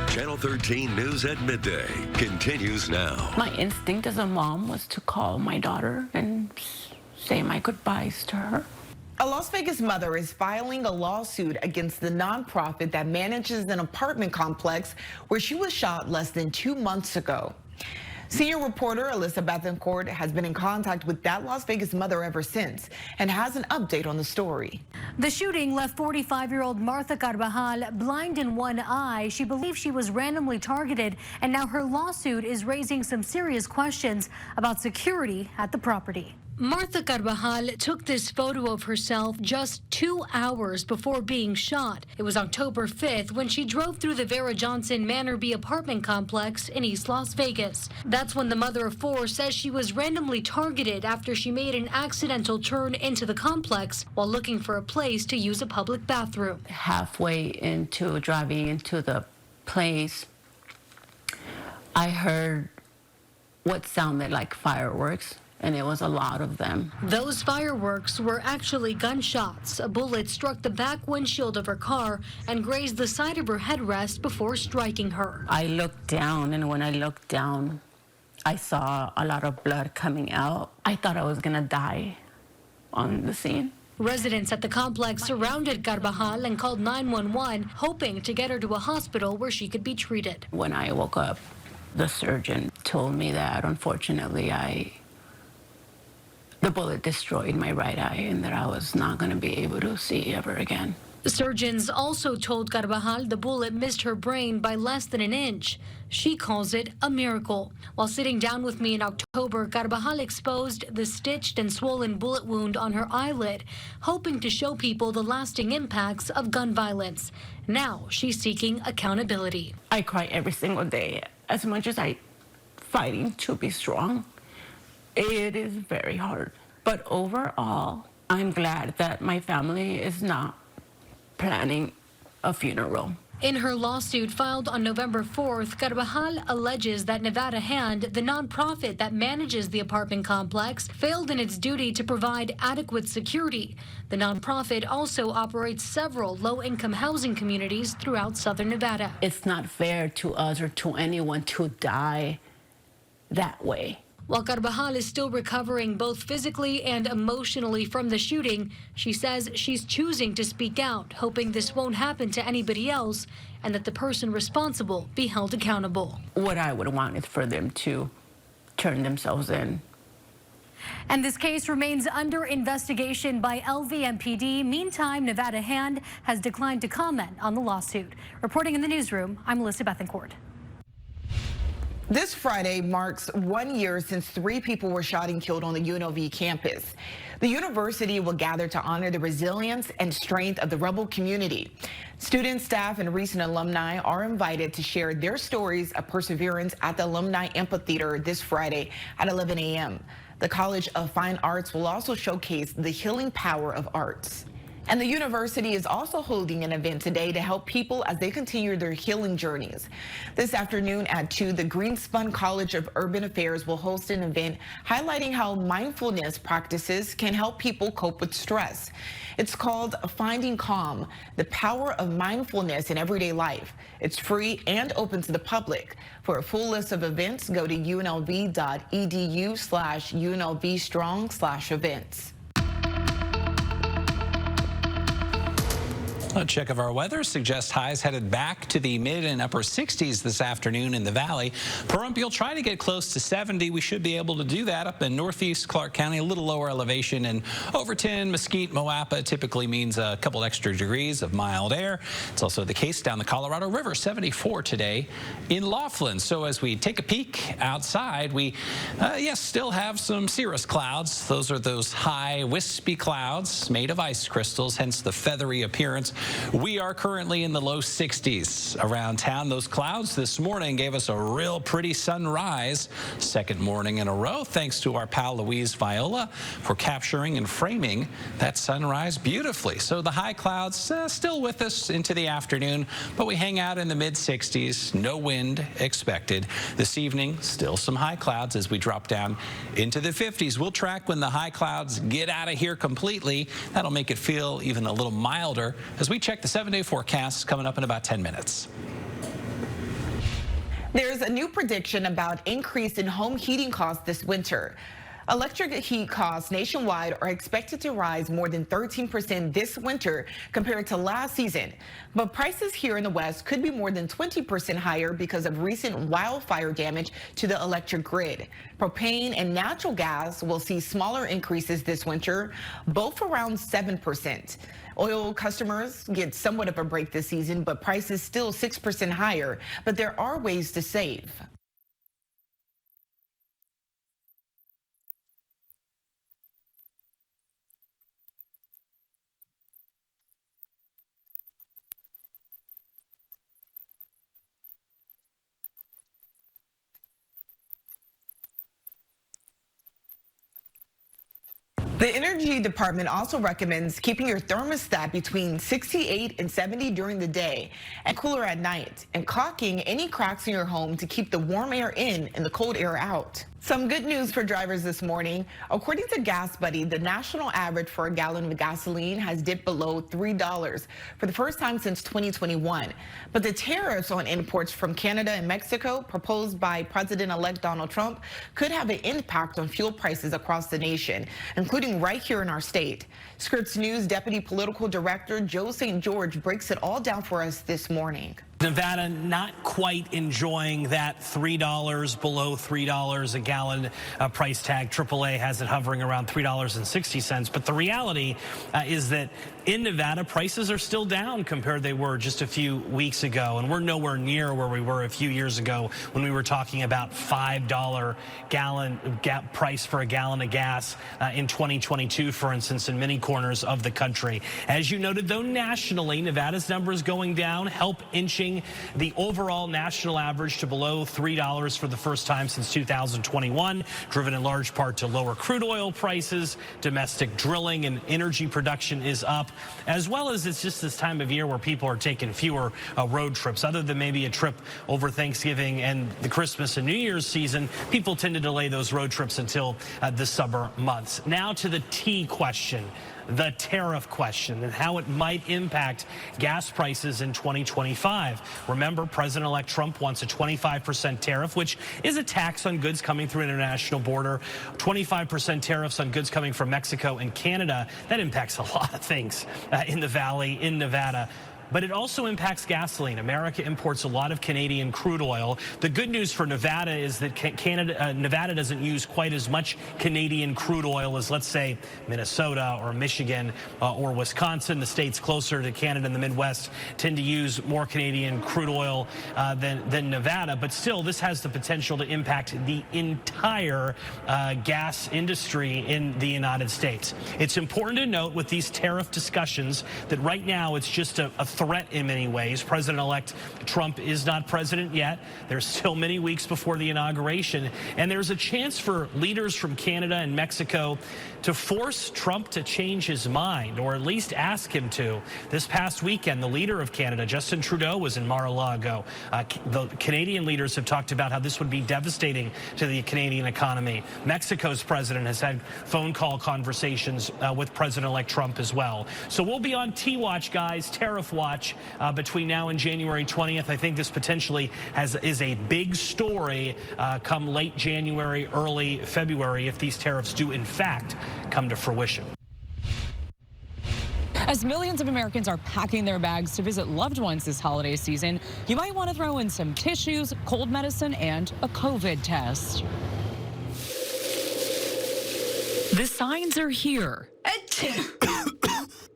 Channel 13 News at Midday continues now. My instinct as a mom was to call my daughter and say my goodbyes to her. A Las Vegas mother is filing a lawsuit against the nonprofit that manages an apartment complex where she was shot less than 2 months ago. Senior reporter Alyssa Bethencourt has been in contact with that Las Vegas mother ever since and has an update on the story. The shooting left 45-year-old Martha Carvajal blind in one eye. She believes she was randomly targeted, and now her lawsuit is raising some serious questions about security at the property. Martha Carvajal took this photo of herself just 2 hours before being shot. It was October 5th when she drove through the Vera Johnson Manor B apartment complex in East Las Vegas. That's when the mother of 4 says she was randomly targeted after she made an accidental turn into the complex while looking for a place to use a public bathroom. Halfway into driving into the place, I heard what sounded like fireworks. And it was a lot of them. Those fireworks were actually gunshots. A bullet struck the back windshield of her car and grazed the side of her headrest before striking her. I looked down, and when I looked down, I saw a lot of blood coming out. I thought I was gonna die on the scene. Residents at the complex surrounded Carvajal and called 911, hoping to get her to a hospital where she could be treated. When I woke up, the surgeon told me that unfortunately the bullet destroyed my right eye and that I was not going to be able to see ever again. The surgeons also told Carvajal the bullet missed her brain by less than an inch. She calls it a miracle. While sitting down with me in October, Carvajal exposed the stitched and swollen bullet wound on her eyelid, hoping to show people the lasting impacts of gun violence. Now she's seeking accountability. I cry every single day. As much as I'm fighting to be strong, it is very hard. But overall, I'm glad that my family is not planning a funeral. In her lawsuit filed on November 4th, Carvajal alleges that Nevada Hand, the nonprofit that manages the apartment complex, failed in its duty to provide adequate security. The nonprofit also operates several low-income housing communities throughout southern Nevada. It's not fair to us or to anyone to die that way. While Carvajal is still recovering both physically and emotionally from the shooting, she says she's choosing to speak out, hoping this won't happen to anybody else and that the person responsible be held accountable. What I would want is for them to turn themselves in. And this case remains under investigation by LVMPD. Meantime, Nevada Hand has declined to comment on the lawsuit. Reporting in the newsroom, I'm Alyssa Bethencourt. This Friday marks 1 year since 3 people were shot and killed on the UNLV campus. The university will gather to honor the resilience and strength of the rebel community. Students, staff, and recent alumni are invited to share their stories of perseverance at the Alumni Amphitheater this Friday at 11 a.m. The College of Fine Arts will also showcase the healing power of arts. And the university is also holding an event today to help people as they continue their healing journeys. This afternoon at 2, the Greenspun College of Urban Affairs will host an event highlighting how mindfulness practices can help people cope with stress. It's called Finding Calm, the Power of Mindfulness in Everyday Life. It's free and open to the public. For a full list of events, go to unlv.edu/UNLVstrong/events. A check of our weather suggests highs headed back to the mid and upper 60s this afternoon in the valley. Pahrump, you'll try to get close to 70. We should be able to do that up in northeast Clark County, a little lower elevation. And Overton, Mesquite, Moapa typically means a couple extra degrees of mild air. It's also the case down the Colorado River, 74 today in Laughlin. So as we take a peek outside, we, yes, still have some cirrus clouds. Those are those high, wispy clouds made of ice crystals, hence the feathery appearance. We are currently in the low 60s around town. Those clouds this morning gave us a real pretty sunrise. Second morning in a row, thanks to our pal Louise Viola for capturing and framing that sunrise beautifully. So the high clouds still with us into the afternoon, but we hang out in the mid 60s. No wind expected. This evening, still some high clouds as we drop down into the 50s. We'll track when the high clouds get out of here completely. That'll make it feel even a little milder as we check the 7-day forecast coming up in about 10 minutes. There's a new prediction about increase in home heating costs this winter. Electric heat costs nationwide are expected to rise more than 13% this winter compared to last season. But prices here in the West could be more than 20% higher because of recent wildfire damage to the electric grid. Propane and natural gas will see smaller increases this winter, both around 7%. Oil customers get somewhat of a break this season, but prices still 6% higher. But there are ways to save. The Energy Department also recommends keeping your thermostat between 68 and 70 during the day and cooler at night, and caulking any cracks in your home to keep the warm air in and the cold air out. Some good news for drivers this morning. According to Gas Buddy, the national average for a gallon of gasoline has dipped below $3 for the first time since 2021. But the tariffs on imports from Canada and Mexico proposed by President-elect Donald Trump could have an impact on fuel prices across the nation, including right here in our state. Scripps News Deputy Political Director Joe St. George breaks it all down for us this morning. Nevada not quite enjoying that $3 below $3 a gallon price tag. AAA has it hovering around $3.60. But the reality is that in Nevada, prices are still down compared they were just a few weeks ago. And we're nowhere near where we were a few years ago when we were talking about $5 price for a gallon of gas in 2022, for instance, in many corners of the country. As you noted, though, nationally, Nevada's numbers going down help inching the overall national average to below $3 for the first time since 2021, driven in large part to lower crude oil prices. Domestic drilling and energy production is up, as well as it's just this time of year where people are taking fewer road trips. Other than maybe a trip over Thanksgiving and the Christmas and New Year's season, people tend to delay those road trips until the summer months. Now to the T question. The tariff question and how it might impact gas prices in 2025. Remember, President-elect Trump wants a 25% tariff, which is a tax on goods coming through an international border. 25% tariffs on goods coming from Mexico and Canada. That impacts a lot of things in the valley, in Nevada. but it also impacts gasoline. America imports a lot of Canadian crude oil. The good news for Nevada is that Nevada doesn't use quite as much Canadian crude oil as, let's say, Minnesota or Michigan or Wisconsin. The states closer to Canada in the Midwest tend to use more Canadian crude oil than Nevada, but still this has the potential to impact the entire gas industry in the United States. It's important to note with these tariff discussions that right now it's just a threat in many ways. President-elect Trump is not president yet. There's still many weeks before the inauguration, and there's a chance for leaders from Canada and Mexico to force Trump to change his mind, or at least ask him to. This past weekend, the leader of Canada, Justin Trudeau, was in Mar-a-Lago. The Canadian leaders have talked about how this would be devastating to the Canadian economy. Mexico's president has had phone call conversations with President-elect Trump as well. So we'll be on T-Watch, guys, tariff watch, between now and January 20th. I think this potentially is a big story come late January, early February, if these tariffs do in fact come to fruition. As millions of Americans are packing their bags to visit loved ones this holiday season, you might want to throw in some tissues, cold medicine, and a COVID test. The signs are here.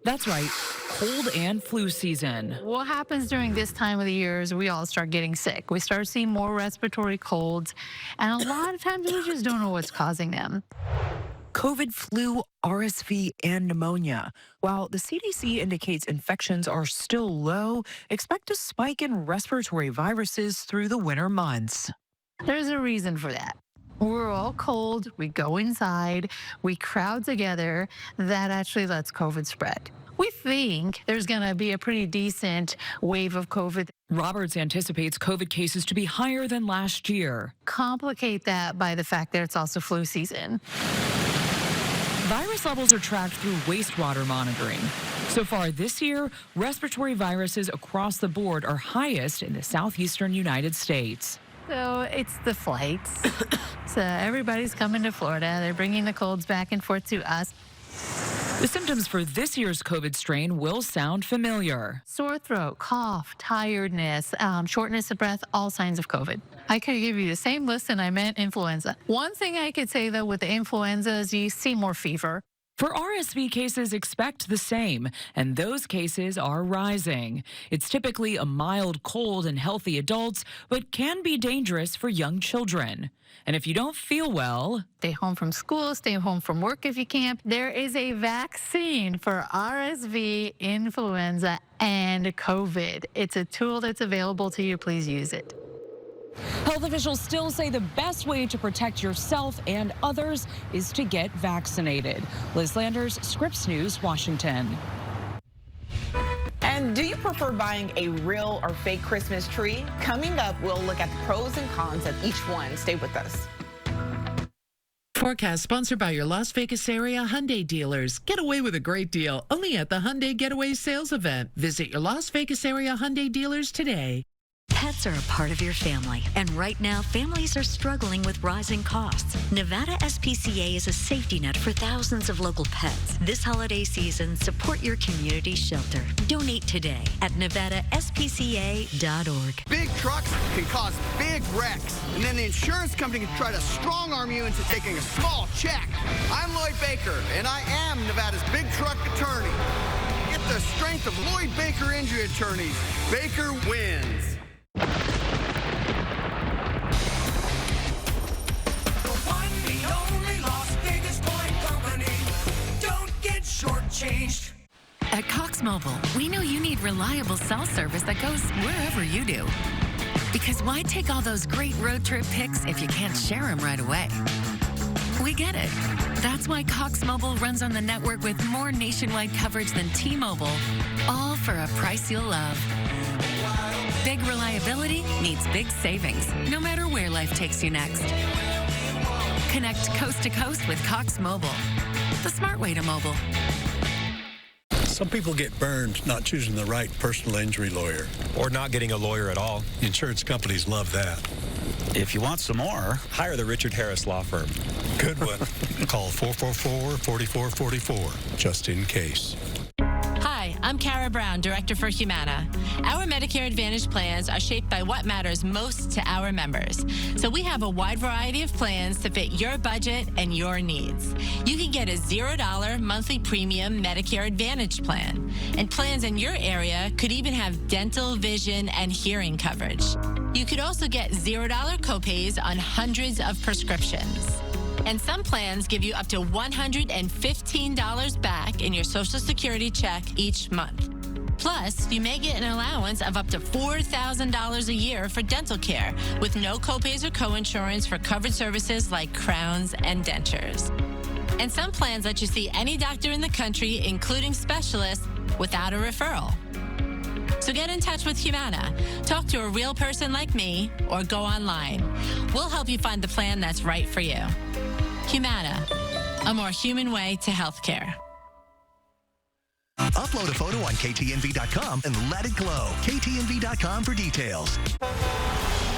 That's right, cold and flu season. What happens during this time of the year is we all start getting sick. We start seeing more respiratory colds, and a lot of times we just don't know what's causing them. COVID, flu, RSV, and pneumonia. While the CDC indicates infections are still low, expect a spike in respiratory viruses through the winter months. There's a reason for that. We're all cold, we go inside, we crowd together. That actually lets COVID spread. We think there's going to be a pretty decent wave of COVID. Roberts anticipates COVID cases to be higher than last year. Complicate that by the fact that it's also flu season. Virus levels are tracked through wastewater monitoring. So far this year, respiratory viruses across the board are highest in the southeastern United States. So it's the flights. So everybody's coming to Florida. They're bringing the colds back and forth to us. The symptoms for this year's COVID strain will sound familiar. Sore throat, cough, tiredness, shortness of breath, all signs of COVID. I could give you the same list and I meant influenza. One thing I could say, though, with the influenza is you see more fever. For RSV cases, expect the same, and those cases are rising. It's typically a mild cold in healthy adults, but can be dangerous for young children. And if you don't feel well, stay home from school, stay home from work if you can. There is a vaccine for RSV, influenza, and COVID. It's a tool that's available to you. Please use it. Health officials still say the best way to protect yourself and others is to get vaccinated. Liz Landers, Scripps News, Washington. And do you prefer buying a real or fake Christmas tree? Coming up, we'll look at the pros and cons of each one. Stay with us. Forecast sponsored by your Las Vegas area Hyundai dealers. Get away with a great deal only at the Hyundai Getaway Sales Event. Visit your Las Vegas area Hyundai dealers today. Pets are a part of your family, and right now, families are struggling with rising costs. Nevada SPCA is a safety net for thousands of local pets. This holiday season, support your community shelter. Donate today at nevadaspca.org. Big trucks can cause big wrecks, and then the insurance company can try to strong-arm you into taking a small check. I'm Lloyd Baker, and I am Nevada's big truck attorney. Get the strength of Lloyd Baker Injury Attorneys. Baker wins. The one and only Las Vegas Coin Company. Don't get shortchanged. At Cox Mobile, we know you need reliable cell service that goes wherever you do. Because why take all those great road trip pics if you can't share them right away? We get it. That's why Cox Mobile runs on the network with more nationwide coverage than T-Mobile, all for a price you'll love. Big reliability means big savings, no matter where life takes you next. Connect coast to coast with Cox Mobile, the smart way to mobile. Some people get burned not choosing the right personal injury lawyer. Or not getting a lawyer at all. Insurance companies love that. If you want some more, hire the Richard Harris Law Firm. Good one. Call 444-4444, just in case. Hi, I'm I'm Kara Brown, Director for Humana. Our Medicare Advantage plans are shaped by what matters most to our members. So we have a wide variety of plans to fit your budget and your needs. You can get a $0 monthly premium Medicare Advantage plan. And plans in your area could even have dental, vision, and hearing coverage. You could also get $0 copays on hundreds of prescriptions. And some plans give you up to $115 back in your Social Security check each month. Plus, you may get an allowance of up to $4,000 a year for dental care with no copays or coinsurance for covered services like crowns and dentures. And some plans let you see any doctor in the country, including specialists, without a referral. So get in touch with Humana. Talk to a real person like me or go online. We'll help you find the plan that's right for you. Humana, a more human way to healthcare. Upload a photo on KTNV.com and let it glow. KTNV.com for details.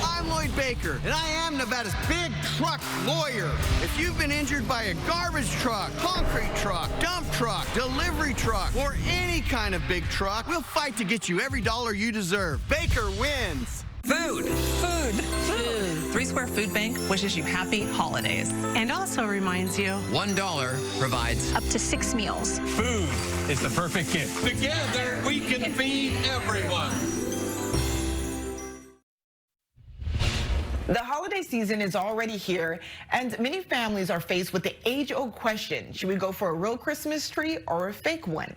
I'm Lloyd Baker, and I am Nevada's big truck lawyer. If you've been injured by a garbage truck, concrete truck, dump truck, delivery truck, or any kind of big truck, we'll fight to get you every dollar you deserve. Baker wins. Food. Food. Food. 3 Square Food Bank wishes you happy holidays. And also reminds you $1 provides up to 6 meals. Food is the perfect gift. Together, we can feed everyone. The holiday season is already here, and many families are faced with the age-old question, should we go for a real Christmas tree or a fake one?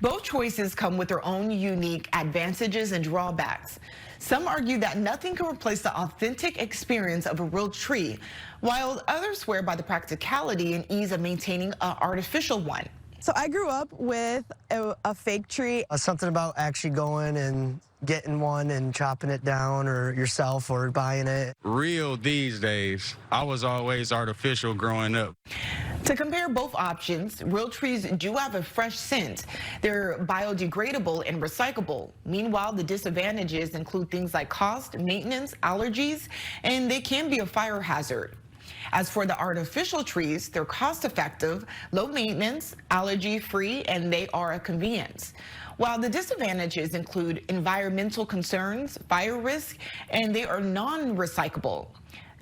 Both choices come with their own unique advantages and drawbacks. Some argue that nothing can replace the authentic experience of a real tree, while others swear by the practicality and ease of maintaining an artificial one. So I grew up with a fake tree. Something about actually going and getting one and chopping it down, or yourself, or buying it. Real these days. I was always artificial growing up. To compare both options, real trees do have a fresh scent. They're biodegradable and recyclable. Meanwhile, the disadvantages include things like cost, maintenance, allergies, and they can be a fire hazard. As for the artificial trees, they're cost-effective, low maintenance, allergy-free, and they are a convenience. While the disadvantages include environmental concerns, fire risk, and they are non-recyclable.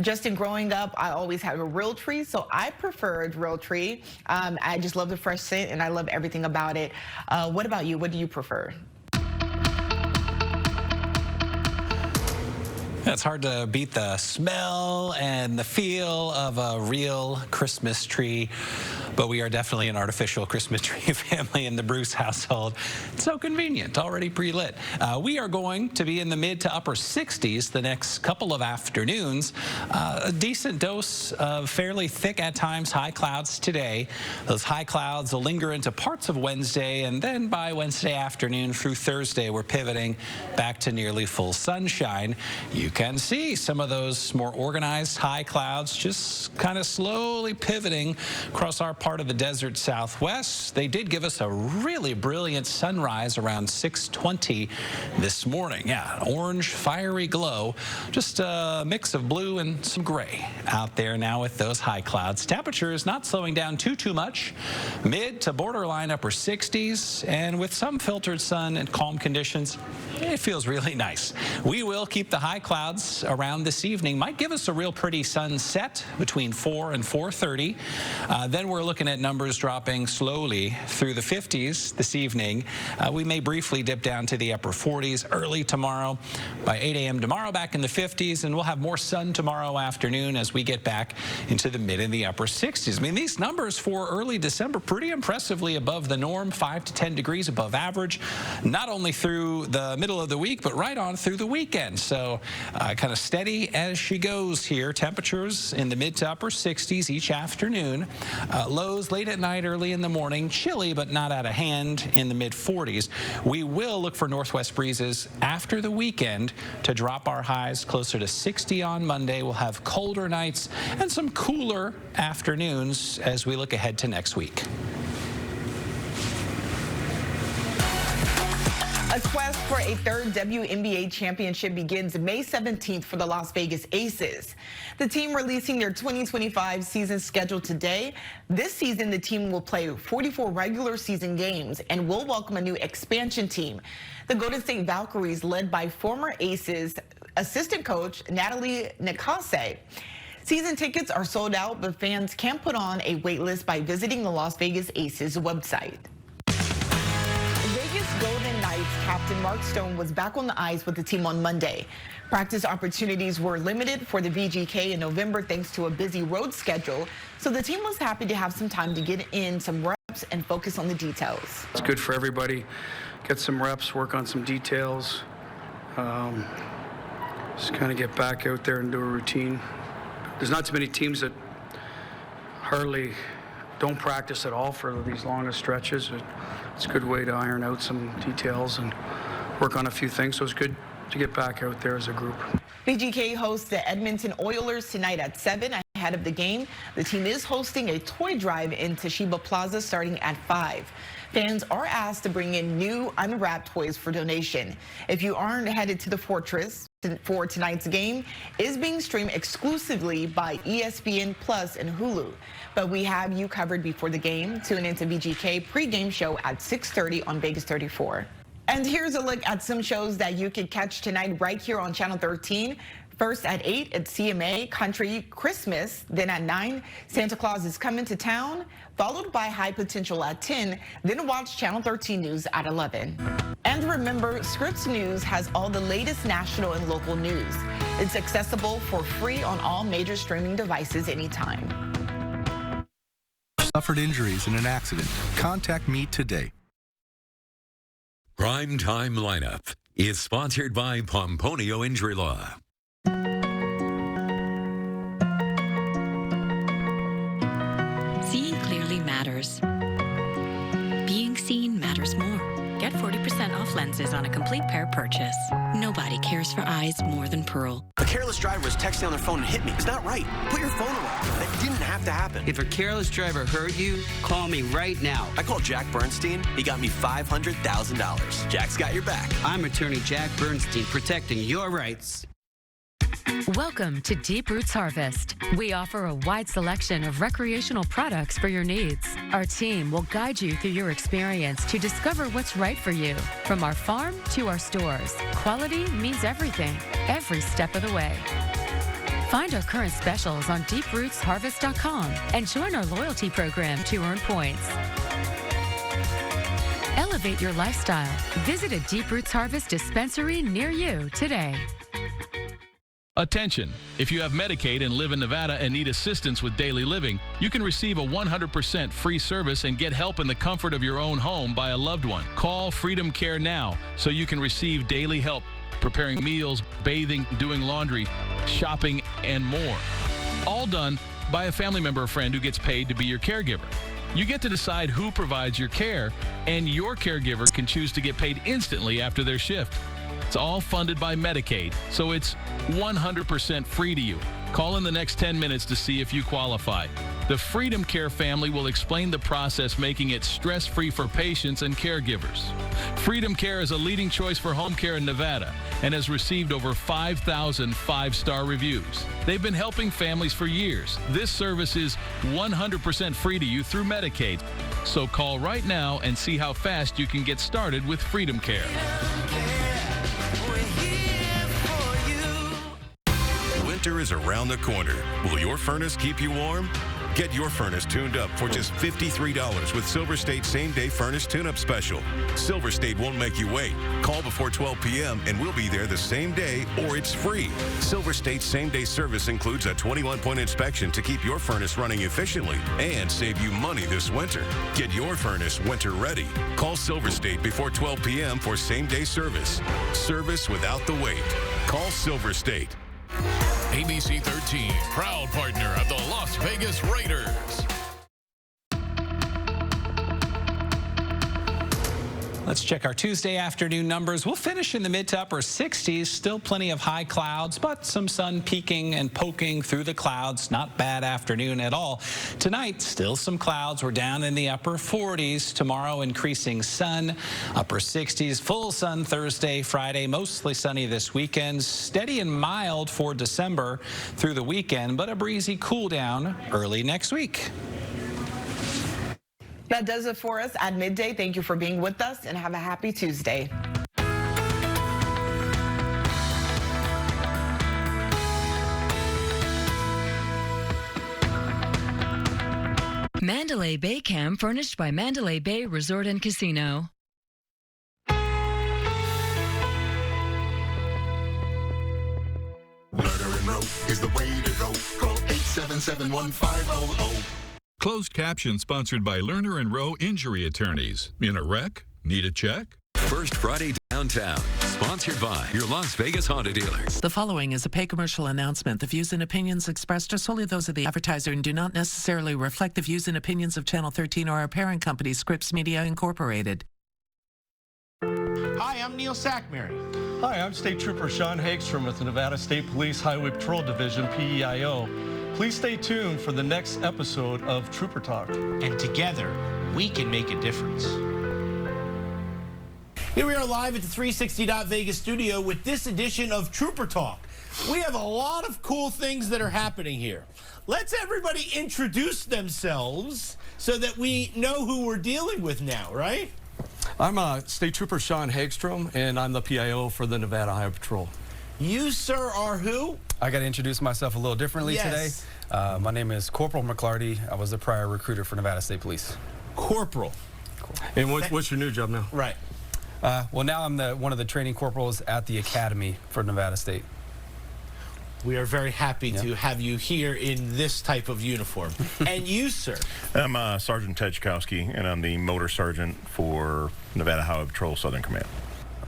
Just in growing up, I always had a real tree, so I preferred real tree. I just love the fresh scent, and I love everything about it. What about you? What do you prefer? It's hard to beat the smell and the feel of a real Christmas tree, but we are definitely an artificial Christmas tree family in the Bruce household. It's so convenient, already pre-lit. We are going to be in the mid to upper 60s the next couple of afternoons. A decent dose of fairly thick at times high clouds today. Those high clouds will linger into parts of Wednesday, and then by Wednesday afternoon through Thursday, we're pivoting back to nearly full sunshine. You can see some of those more organized high clouds just kind of slowly pivoting across our part of the desert Southwest. They did give us a really brilliant sunrise around 6:20 this morning. Yeah, an orange fiery glow, just a mix of blue and some gray out there now with those high clouds. Temperature is not slowing down too much. Mid to borderline upper 60s, and with some filtered sun and calm conditions, it feels really nice. We will keep the high clouds around this evening. Might give us a real pretty sunset between 4 and 4:30. Then we're looking at numbers dropping slowly through the 50s this evening. We may briefly dip down to the upper 40s early tomorrow. By 8 a.m. tomorrow, back in the 50s, and we'll have more sun tomorrow afternoon as we get back into the mid and the upper 60s. I mean, these numbers for early December pretty impressively above the norm, 5 to 10 degrees above average, not only through the middle of the week, but right on through the weekend. So kind of steady as she goes here. Temperatures in the mid to upper 60s each afternoon. Lows late at night, early in the morning. Chilly, but not out of hand in the mid 40s. We will look for northwest breezes after the weekend to drop our highs closer to 60 on Monday. We'll have colder nights and some cooler afternoons as we look ahead to next week. A quest for a third WNBA championship begins May 17th for the Las Vegas Aces. The team releasing their 2025 season schedule today. This season, the team will play 44 regular season games and will welcome a new expansion team. The Golden State Valkyries, led by former Aces assistant coach Natalie Nicase. Season tickets are sold out, but fans can put on a wait list by visiting the Las Vegas Aces website. Vegas Golden Knights captain Mark Stone was back on the ice with the team on Monday. Practice opportunities were limited for the VGK in November thanks to a busy road schedule, so the team was happy to have some time to get in some reps and focus on the details. It's good for everybody. Get some reps, work on some details, just kind of get back out there and do a routine. There's not too many teams that hardly don't practice at all for these longest stretches. It's a good way to iron out some details and work on a few things, so it's good to get back out there as a group. VGK hosts the Edmonton Oilers tonight at 7 ahead of the game. The team is hosting a toy drive in Toshiba Plaza starting at 5. Fans are asked to bring in new unwrapped toys for donation. If you aren't headed to the Fortress for tonight's game, is being streamed exclusively by ESPN Plus and Hulu. But we have you covered before the game. Tune into VGK pregame show at 6:30 on Vegas 34. And here's a look at some shows that you can catch tonight right here on Channel 13. First at 8, it's CMA Country Christmas. Then at 9, Santa Claus is Coming to Town, followed by High Potential at 10. Then watch Channel 13 News at 11. And remember, Scripps News has all the latest national and local news. It's accessible for free on all major streaming devices anytime. Suffered injuries in an accident. Contact me today. Primetime Lineup is sponsored by Pomponio Injury Law. Seeing clearly matters. Being seen matters more. Get 40% off lenses on a complete pair purchase. Nobody cares for eyes more than Pearl. A careless driver was texting on their phone and hit me. It's not right. Put your phone away. That didn't have to happen. If a careless driver hurt you, call me right now. I called Jack Bernstein. He got me $500,000. Jack's got your back. I'm attorney Jack Bernstein, protecting your rights. Welcome to Deep Roots Harvest. We offer a wide selection of recreational products for your needs. Our team will guide you through your experience to discover what's right for you. From our farm to our stores, quality means everything, every step of the way. Find our current specials on deeprootsharvest.com and join our loyalty program to earn points. Elevate your lifestyle. Visit a Deep Roots Harvest dispensary near you today. Attention! If you have Medicaid and live in Nevada and need assistance with daily living, you can receive a 100% free service and get help in the comfort of your own home by a loved one. Call Freedom Care now so you can receive daily help preparing meals, bathing, doing laundry, shopping, and more. All done by a family member or friend who gets paid to be your caregiver. You get to decide who provides your care, and your caregiver can choose to get paid instantly after their shift. It's all funded by Medicaid, so it's 100% free to you. Call in the next 10 minutes to see if you qualify. The Freedom Care family will explain the process, making it stress-free for patients and caregivers. Freedom Care is a leading choice for home care in Nevada and has received over 5,000 five-star reviews. They've been helping families for years. This service is 100% free to you through Medicaid. So call right now and see how fast you can get started with Freedom Care. Winter is around the corner. Will your furnace keep you warm? Get your furnace tuned up for just $53 with Silver State same-day furnace tune-up special. Silver State won't make you wait. Call before 12 p.m. and we'll be there the same day, or it's free. Silver State's same-day service includes a 21-point inspection to keep your furnace running efficiently and save you money this winter. Get your furnace winter ready. Call Silver State before 12 p.m. for same-day service. Service without the wait. Call Silver State. ABC 13, proud partner of the Las Vegas Raiders. Let's check our Tuesday afternoon numbers. We'll finish in the mid to upper 60s. Still plenty of high clouds, but some sun peeking and poking through the clouds. Not bad afternoon at all. Tonight, still some clouds. We're down in the upper 40s. Tomorrow, increasing sun. Upper 60s, full sun Thursday, Friday. Mostly sunny this weekend. Steady and mild for December through the weekend, but a breezy cool down early next week. That does it for us at midday. Thank you for being with us and have a happy Tuesday. Mandalay Bay Cam, furnished by Mandalay Bay Resort and Casino. Murder and Row is the way to go. Call 877-1500. Closed caption sponsored by Lerner and Rowe Injury Attorneys. In a wreck? Need a check? First Friday Downtown, sponsored by your Las Vegas Honda dealers. The following is a paid commercial announcement. The views and opinions expressed are solely those of the advertiser and do not necessarily reflect the views and opinions of Channel 13 or our parent company, Scripps Media Incorporated. Hi, I'm Neil Sackmary. Hi, I'm State Trooper Sean Hagstrom with the Nevada State Police Highway Patrol Division, PEIO. Please stay tuned for the next episode of Trooper Talk. And together, we can make a difference. Here we are live at the 360 Vegas studio with this edition of Trooper Talk. We have a lot of cool things that are happening here. Let's everybody introduce themselves so that we know who we're dealing with now, right? I'm State Trooper Sean Hagstrom, and I'm the PIO for the Nevada Highway Patrol. You, sir, are who? I got to introduce myself a little differently today. My name is Corporal McClarty. I was the prior recruiter for Nevada State Police. Corporal. And what's your new job now? Right. Well, now I'm one of the training corporals at the Academy for Nevada State. We are very happy to have you here in this type of uniform. And you, sir? I'm Sergeant Tchaikovsky, and I'm the motor sergeant for Nevada Highway Patrol Southern Command.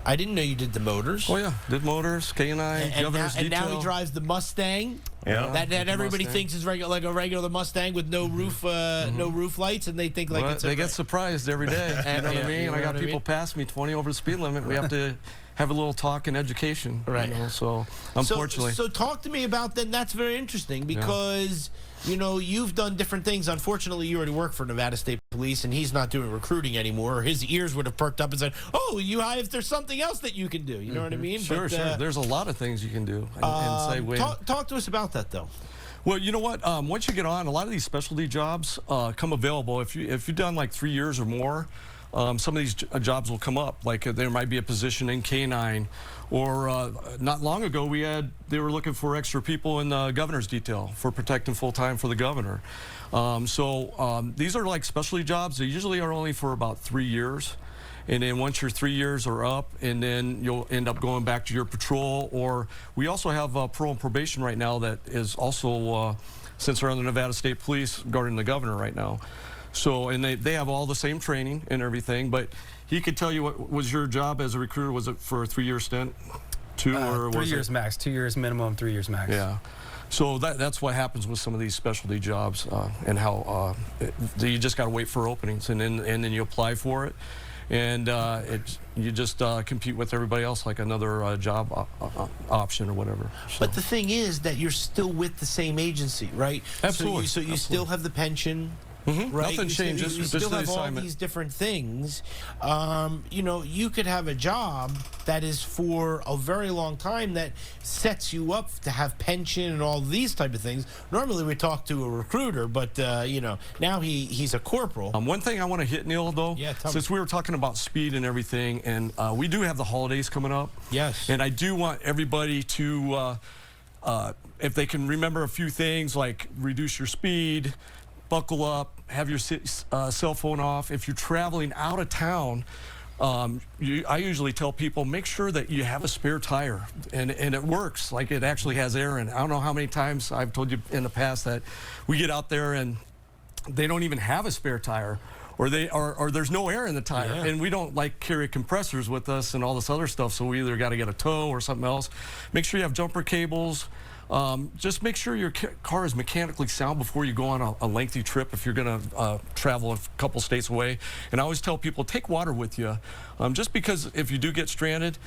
I didn't know you did the motors. Oh, yeah. Did motors, K9, governor's detail. And now he drives the Mustang. Yeah. That everybody thinks is like a regular Mustang with no roof, no roof lights, and they think like it's. They get surprised every day. You know what I mean? I got people pass me 20 over the speed limit. We have to have a little talk and education. Right. You know, so unfortunately. So talk to me about that. That's very interesting because. You know, you've done different things. Unfortunately, you already work for Nevada State Police, and he's not doing recruiting anymore. His ears would have perked up and said, "Oh, if there's something else that you can do." You know what I mean? Sure, sure. There's a lot of things you can do. Talk to us about that, though. Well, you know what? Once you get on, a lot of these specialty jobs come available. If you've done like 3 years or more, some of these jobs will come up. Like there might be a position in K9, or not long ago they were looking for extra people in the governor's detail for protecting full time for the governor. These are like specialty jobs. They usually are only for about 3 years. And then once your 3 years are up, and then you'll end up going back to your patrol. Or we also have parole and probation right now that is also, since we're on the Nevada State Police, guarding the governor right now. So, and they have all the same training and everything, but he could tell you what was your job as a recruiter. Was it for a 3-year stint? 2 or 3 years max, 2 years minimum, 3 years max. Yeah. So that's what happens with some of these specialty jobs, and how you just got to wait for openings, and then you apply for it, and you just compete with everybody else like another job option or whatever. So. But the thing is that you're still with the same agency, right? Absolutely. So you still have the pension. Mm-hmm. Right? Nothing changes. You still have all these different things. You know, you could have a job that is for a very long time that sets you up to have pension and all these type of things. Normally we talk to a recruiter, but you know, now he's a corporal. One thing I want to hit, Neil, though, since we were talking about speed and everything, and we do have the holidays coming up. Yes. And I do want everybody to, if they can remember a few things like reduce your speed, buckle up, have your cell phone off. If you're traveling out of town, I usually tell people, make sure that you have a spare tire, and it works, like it actually has air in it. I don't know how many times I've told you in the past that we get out there and they don't even have a spare tire, or there's no air in the tire, and we don't like carry compressors with us and all this other stuff, so we either got to get a tow or something else. Make sure you have jumper cables. just make sure your car is mechanically sound before you go on a lengthy trip if you're going to travel a couple states away. And I always tell people, take water with you. Just because if you do get stranded,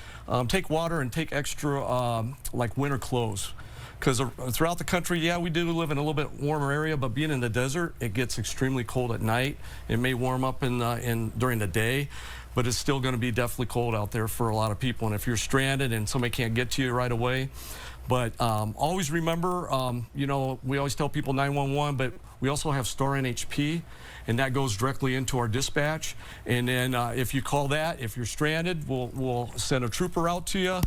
take water and take extra like winter clothes. Because throughout the country, yeah, we do live in a little bit warmer area, but being in the desert, it gets extremely cold at night. It may warm up during the day, but it's still going to be definitely cold out there for a lot of people. And if you're stranded and somebody can't get to you right away, but always remember, you know, we always tell people 911, but we also have Star NHP, and that goes directly into our dispatch. And then if you call that, if you're stranded, we'll send a trooper out to you.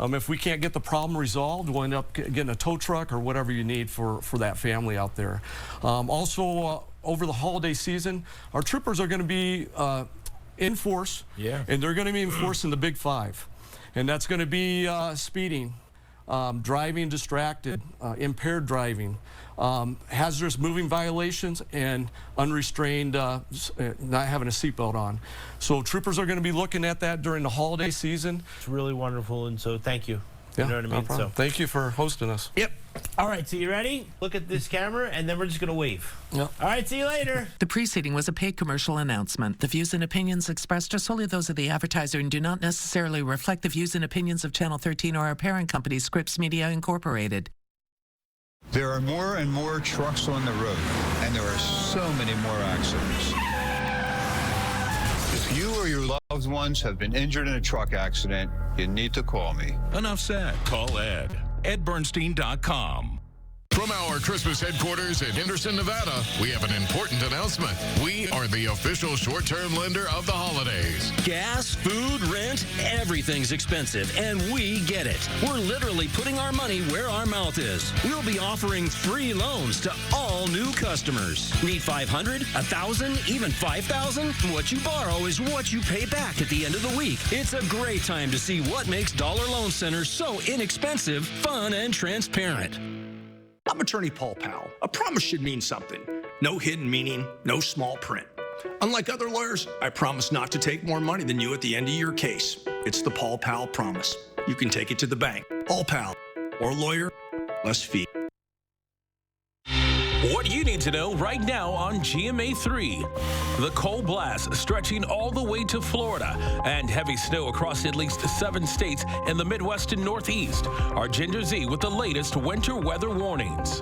If we can't get the problem resolved, we'll end up getting a tow truck or whatever you need for that family out there. Also, over the holiday season, our troopers are going to be in force, and they're going to be enforcing the Big Five. And that's going to be speeding, driving distracted, impaired driving, hazardous moving violations, and unrestrained not having a seatbelt on. So troopers are going to be looking at that during the holiday season. It's really wonderful, and so thank you. You know what I mean? No problem. Thank you for hosting us. Yep. All right, so you ready? Look at this camera, and then we're just going to wave. Yep. All right, see you later. The preceding was a paid commercial announcement. The views and opinions expressed are solely those of the advertiser and do not necessarily reflect the views and opinions of Channel 13 or our parent company, Scripps Media Incorporated. There are more and more trucks on the road, and there are so many more accidents. If you or your loved ones have been injured in a truck accident, you need to call me. Enough said. Call Ed. EdBernstein.com. From our Christmas headquarters in Henderson, Nevada, we have an important announcement. We are the official short-term lender of the holidays. Gas, food, rent, everything's expensive, and we get it. We're literally putting our money where our mouth is. We'll be offering free loans to all new customers. Need $500, $1,000, even $5,000? What you borrow is what you pay back at the end of the week. It's a great time to see what makes Dollar Loan Center so inexpensive, fun, and transparent. I'm attorney Paul Powell. A promise should mean something. No hidden meaning, no small print. Unlike other lawyers, I promise not to take more money than you at the end of your case. It's the Paul Powell promise. You can take it to the bank. Paul Powell, or lawyer, less fee. What you need to know right now on GMA3. The cold blast stretching all the way to Florida and heavy snow across at least 7 states in the Midwest and Northeast. Our Ginger Z with the latest winter weather warnings.